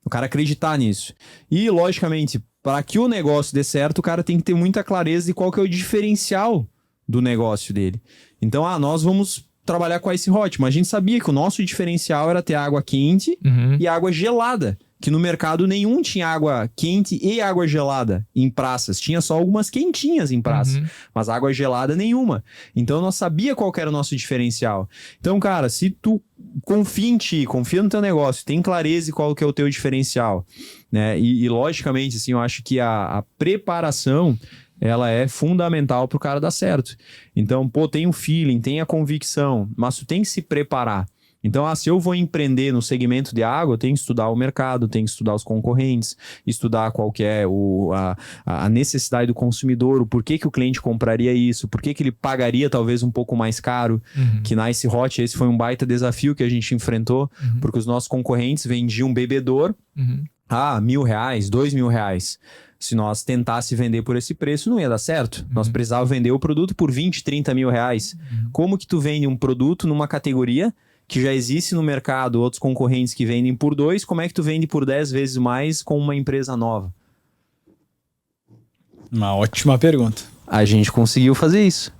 O cara acreditar nisso. E, logicamente, para que o negócio dê certo, o cara tem que ter muita clareza de qual que é o diferencial do negócio dele. Então, nós vamos trabalhar com a Ice Hot, mas a gente sabia que o nosso diferencial era ter água quente e água gelada. Que no mercado nenhum tinha água quente e água gelada em praças. Tinha só algumas quentinhas em praças, mas água gelada nenhuma. Então nós sabia qual que era o nosso diferencial. Então, cara, se tu confia em ti, confia no teu negócio, tem clareza de qual que é o teu diferencial, né? E logicamente, assim, eu acho que a preparação, ela é fundamental pro cara dar certo. Então, tem o feeling, tem a convicção, mas tu tem que se preparar. Então, se eu vou empreender no segmento de água, eu tenho que estudar o mercado, tenho que estudar os concorrentes, estudar qual que é a necessidade do consumidor, o porquê que o cliente compraria isso, porquê que ele pagaria talvez um pouco mais caro, que na Ice Hot esse foi um baita desafio que a gente enfrentou, porque os nossos concorrentes vendiam um bebedor a R$1.000, R$2.000. Se nós tentasse vender por esse preço, não ia dar certo. Nós precisávamos vender o produto por 20, 30 mil reais. Como que tu vende um produto numa categoria que já existe no mercado, outros concorrentes que vendem por 2, como é que tu vende por 10 vezes mais com uma empresa nova? Uma ótima pergunta. A gente conseguiu fazer isso.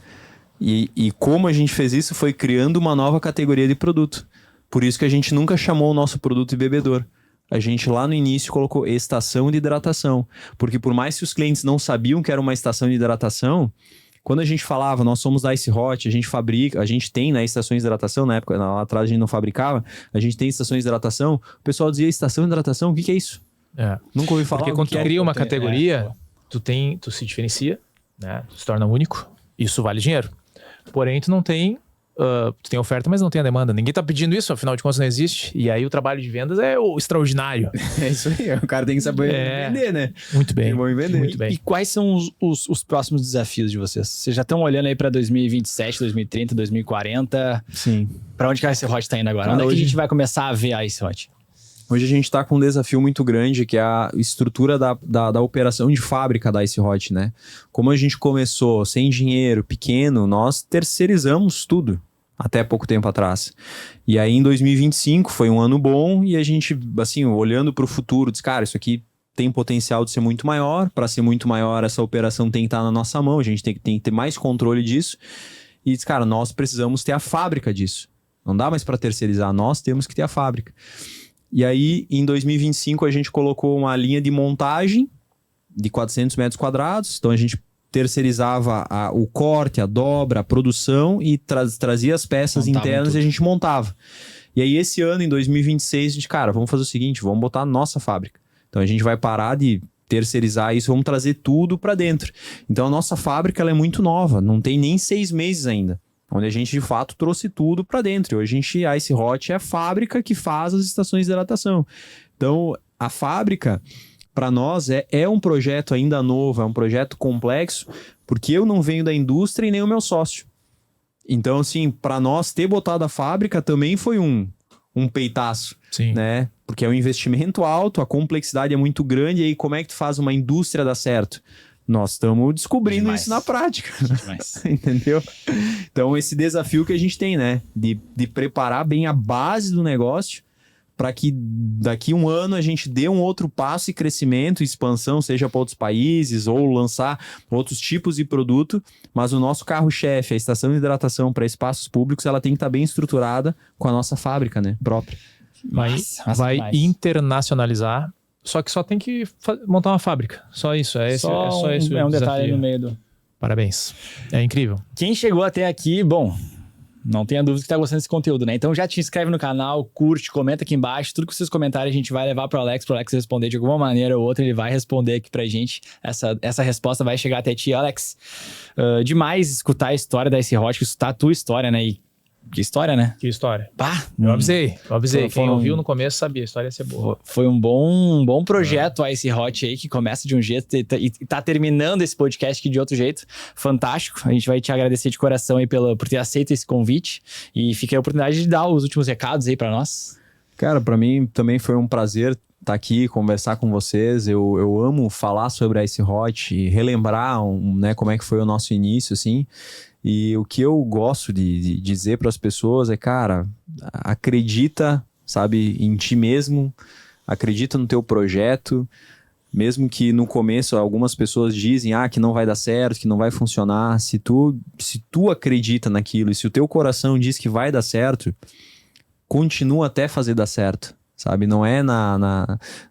E como a gente fez isso foi criando uma nova categoria de produto. Por isso que a gente nunca chamou o nosso produto de bebedor. A gente lá no início colocou estação de hidratação. Porque por mais que os clientes não sabiam que era uma estação de hidratação, quando a gente falava, nós somos da Ice Hot, a gente fabrica, a gente tem, né, estações de hidratação, na época, lá atrás a gente não fabricava, a gente tem estações de hidratação, o pessoal dizia, estação de hidratação, o que é isso? Nunca ouvi falar. Porque quando tu cria uma categoria, tu se diferencia, né, tu se torna único, isso vale dinheiro. Porém, tu não tem, tu tem oferta, mas não tem a demanda. Ninguém tá pedindo isso, afinal de contas não existe. E aí o trabalho de vendas é o extraordinário. É isso aí, o cara tem que saber vender, né? Muito bem. Vender. Muito bem. E quais são os próximos desafios de vocês? Vocês já estão olhando aí para 2027, 2030, 2040? Sim. Para onde que a Ice Hot tá indo agora? Cara, onde é que hoje a gente vai começar a ver a Ice Hot? Hoje a gente está com um desafio muito grande, que é a estrutura da operação de fábrica da Ice Hot, né? Como a gente começou sem dinheiro, pequeno, nós terceirizamos tudo. Até pouco tempo atrás. E aí em 2025 foi um ano bom e a gente, assim, olhando para o futuro, disse, cara, isso aqui tem potencial de ser muito maior. Para ser muito maior, essa operação tem que estar na nossa mão, a gente tem que ter mais controle disso. E disse, cara, nós precisamos ter a fábrica disso. Não dá mais para terceirizar, nós temos que ter a fábrica. E aí, em 2025, a gente colocou uma linha de montagem de 400 metros quadrados. Então, a gente terceirizava o corte, a dobra, a produção e trazia as peças internas e a gente montava. E aí, esse ano, em 2026, a gente, cara, vamos fazer o seguinte, vamos botar a nossa fábrica. Então, a gente vai parar de terceirizar isso, vamos trazer tudo para dentro. Então, a nossa fábrica ela é muito nova, não tem nem 6 meses ainda. Onde a gente, de fato, trouxe tudo para dentro. Hoje, a Ice Hot é a fábrica que faz as estações de hidratação. Então, a fábrica, para nós, é um projeto ainda novo, é um projeto complexo, porque eu não venho da indústria e nem o meu sócio. Então, assim, para nós, ter botado a fábrica também foi um peitaço, Sim. né? Porque é um investimento alto, a complexidade é muito grande, e aí como é que tu faz uma indústria dar certo? Nós estamos descobrindo isso na prática. Entendeu? Então, esse desafio que a gente tem, né? De preparar bem a base do negócio para que daqui um ano a gente dê um outro passo e crescimento, expansão, seja para outros países ou lançar outros tipos de produto. Mas o nosso carro-chefe, a estação de hidratação para espaços públicos, ela tem que estar bem estruturada com a nossa fábrica, né? Própria. Vai internacionalizar. Só que só tem que montar uma fábrica. Só isso. É só isso. É um detalhe no meio do... Parabéns. É incrível. Quem chegou até aqui, bom, não tenha dúvida que tá gostando desse conteúdo, né? Então já te inscreve no canal, curte, comenta aqui embaixo. Tudo que vocês comentarem a gente vai levar pro Alex responder de alguma maneira ou outra. Ele vai responder aqui pra gente. Essa resposta vai chegar até ti, Alex. Demais escutar a história da Ice Hot, escutar a tua história, né? E que história, né? Que história. Pá, eu avisei. Quem ouviu no começo sabia, a história ia ser boa. Foi um bom projeto a Ice Hot aí, que começa de um jeito e tá terminando esse podcast aqui de outro jeito. Fantástico. A gente vai te agradecer de coração aí por ter aceito esse convite. E fica a oportunidade de dar os últimos recados aí pra nós. Cara, pra mim também foi um prazer estar aqui, conversar com vocês. Eu amo falar sobre a Ice Hot e relembrar né, como é que foi o nosso início, assim. E o que eu gosto de dizer para as pessoas é, cara, acredita, sabe, em ti mesmo, acredita no teu projeto, mesmo que no começo algumas pessoas dizem que não vai dar certo, que não vai funcionar. Se tu acredita naquilo e se o teu coração diz que vai dar certo, continua até fazer dar certo. Sabe, não é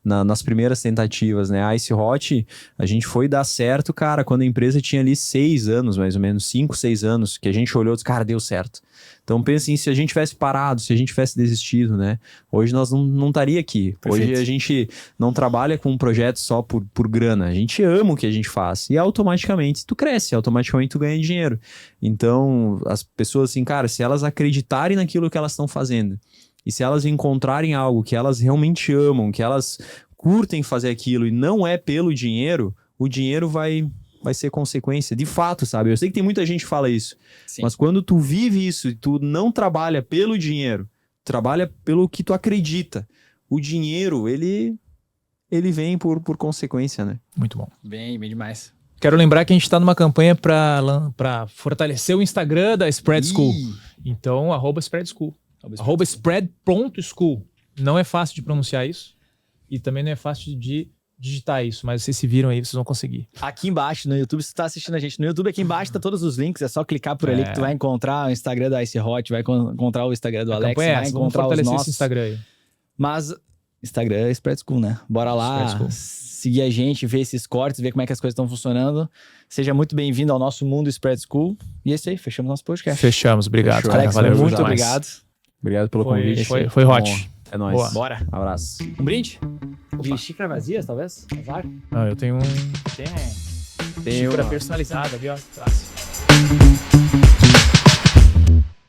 nas primeiras tentativas, né? A Ice Hot, a gente foi dar certo, cara, quando a empresa tinha ali 6 anos, mais ou menos, 5, 6 anos, que a gente olhou e disse, cara, deu certo. Então pensa em se a gente tivesse parado, se a gente tivesse desistido, né? Hoje nós não estaria aqui. Perfeito. Hoje a gente não trabalha com um projeto só por grana. A gente ama o que a gente faz. E automaticamente tu cresce, automaticamente tu ganha dinheiro. Então as pessoas assim, cara, se elas acreditarem naquilo que elas estão fazendo, e se elas encontrarem algo que elas realmente amam, que elas curtem fazer aquilo e não é pelo dinheiro, o dinheiro vai ser consequência. De fato, sabe? Eu sei que tem muita gente que fala isso. Sim. Mas quando tu vive isso e tu não trabalha pelo dinheiro, trabalha pelo que tu acredita, o dinheiro, ele vem por consequência, né? Muito bom. Bem demais. Quero lembrar que a gente está numa campanha para fortalecer o Instagram da Spread School. Então, @Spread School. @spread.school. Não é fácil de pronunciar isso e também não é fácil de digitar isso, mas vocês se viram aí, vocês vão conseguir. Aqui embaixo no YouTube, se tu tá assistindo a gente no YouTube, aqui embaixo tá todos os links, é só clicar por ali que tu vai encontrar o Instagram da Ice Hot, vai encontrar o Instagram do Alex, vai encontrar os nossos. Esse Instagram aí. Mas Instagram é Spread School, né? Bora lá, seguir a gente, ver esses cortes, ver como é que as coisas estão funcionando. Seja muito bem-vindo ao nosso mundo Spread School. E é isso aí, fechamos nosso podcast. Fechamos, obrigado. Fechou, Alex, valeu, muito obrigado. Obrigado pelo convite. Foi hot. É nóis. Boa. Bora. Um abraço. Um brinde? De xícara vazias, talvez? Azar? Não, eu tenho um... Tem xícara personalizada, viu? Graças.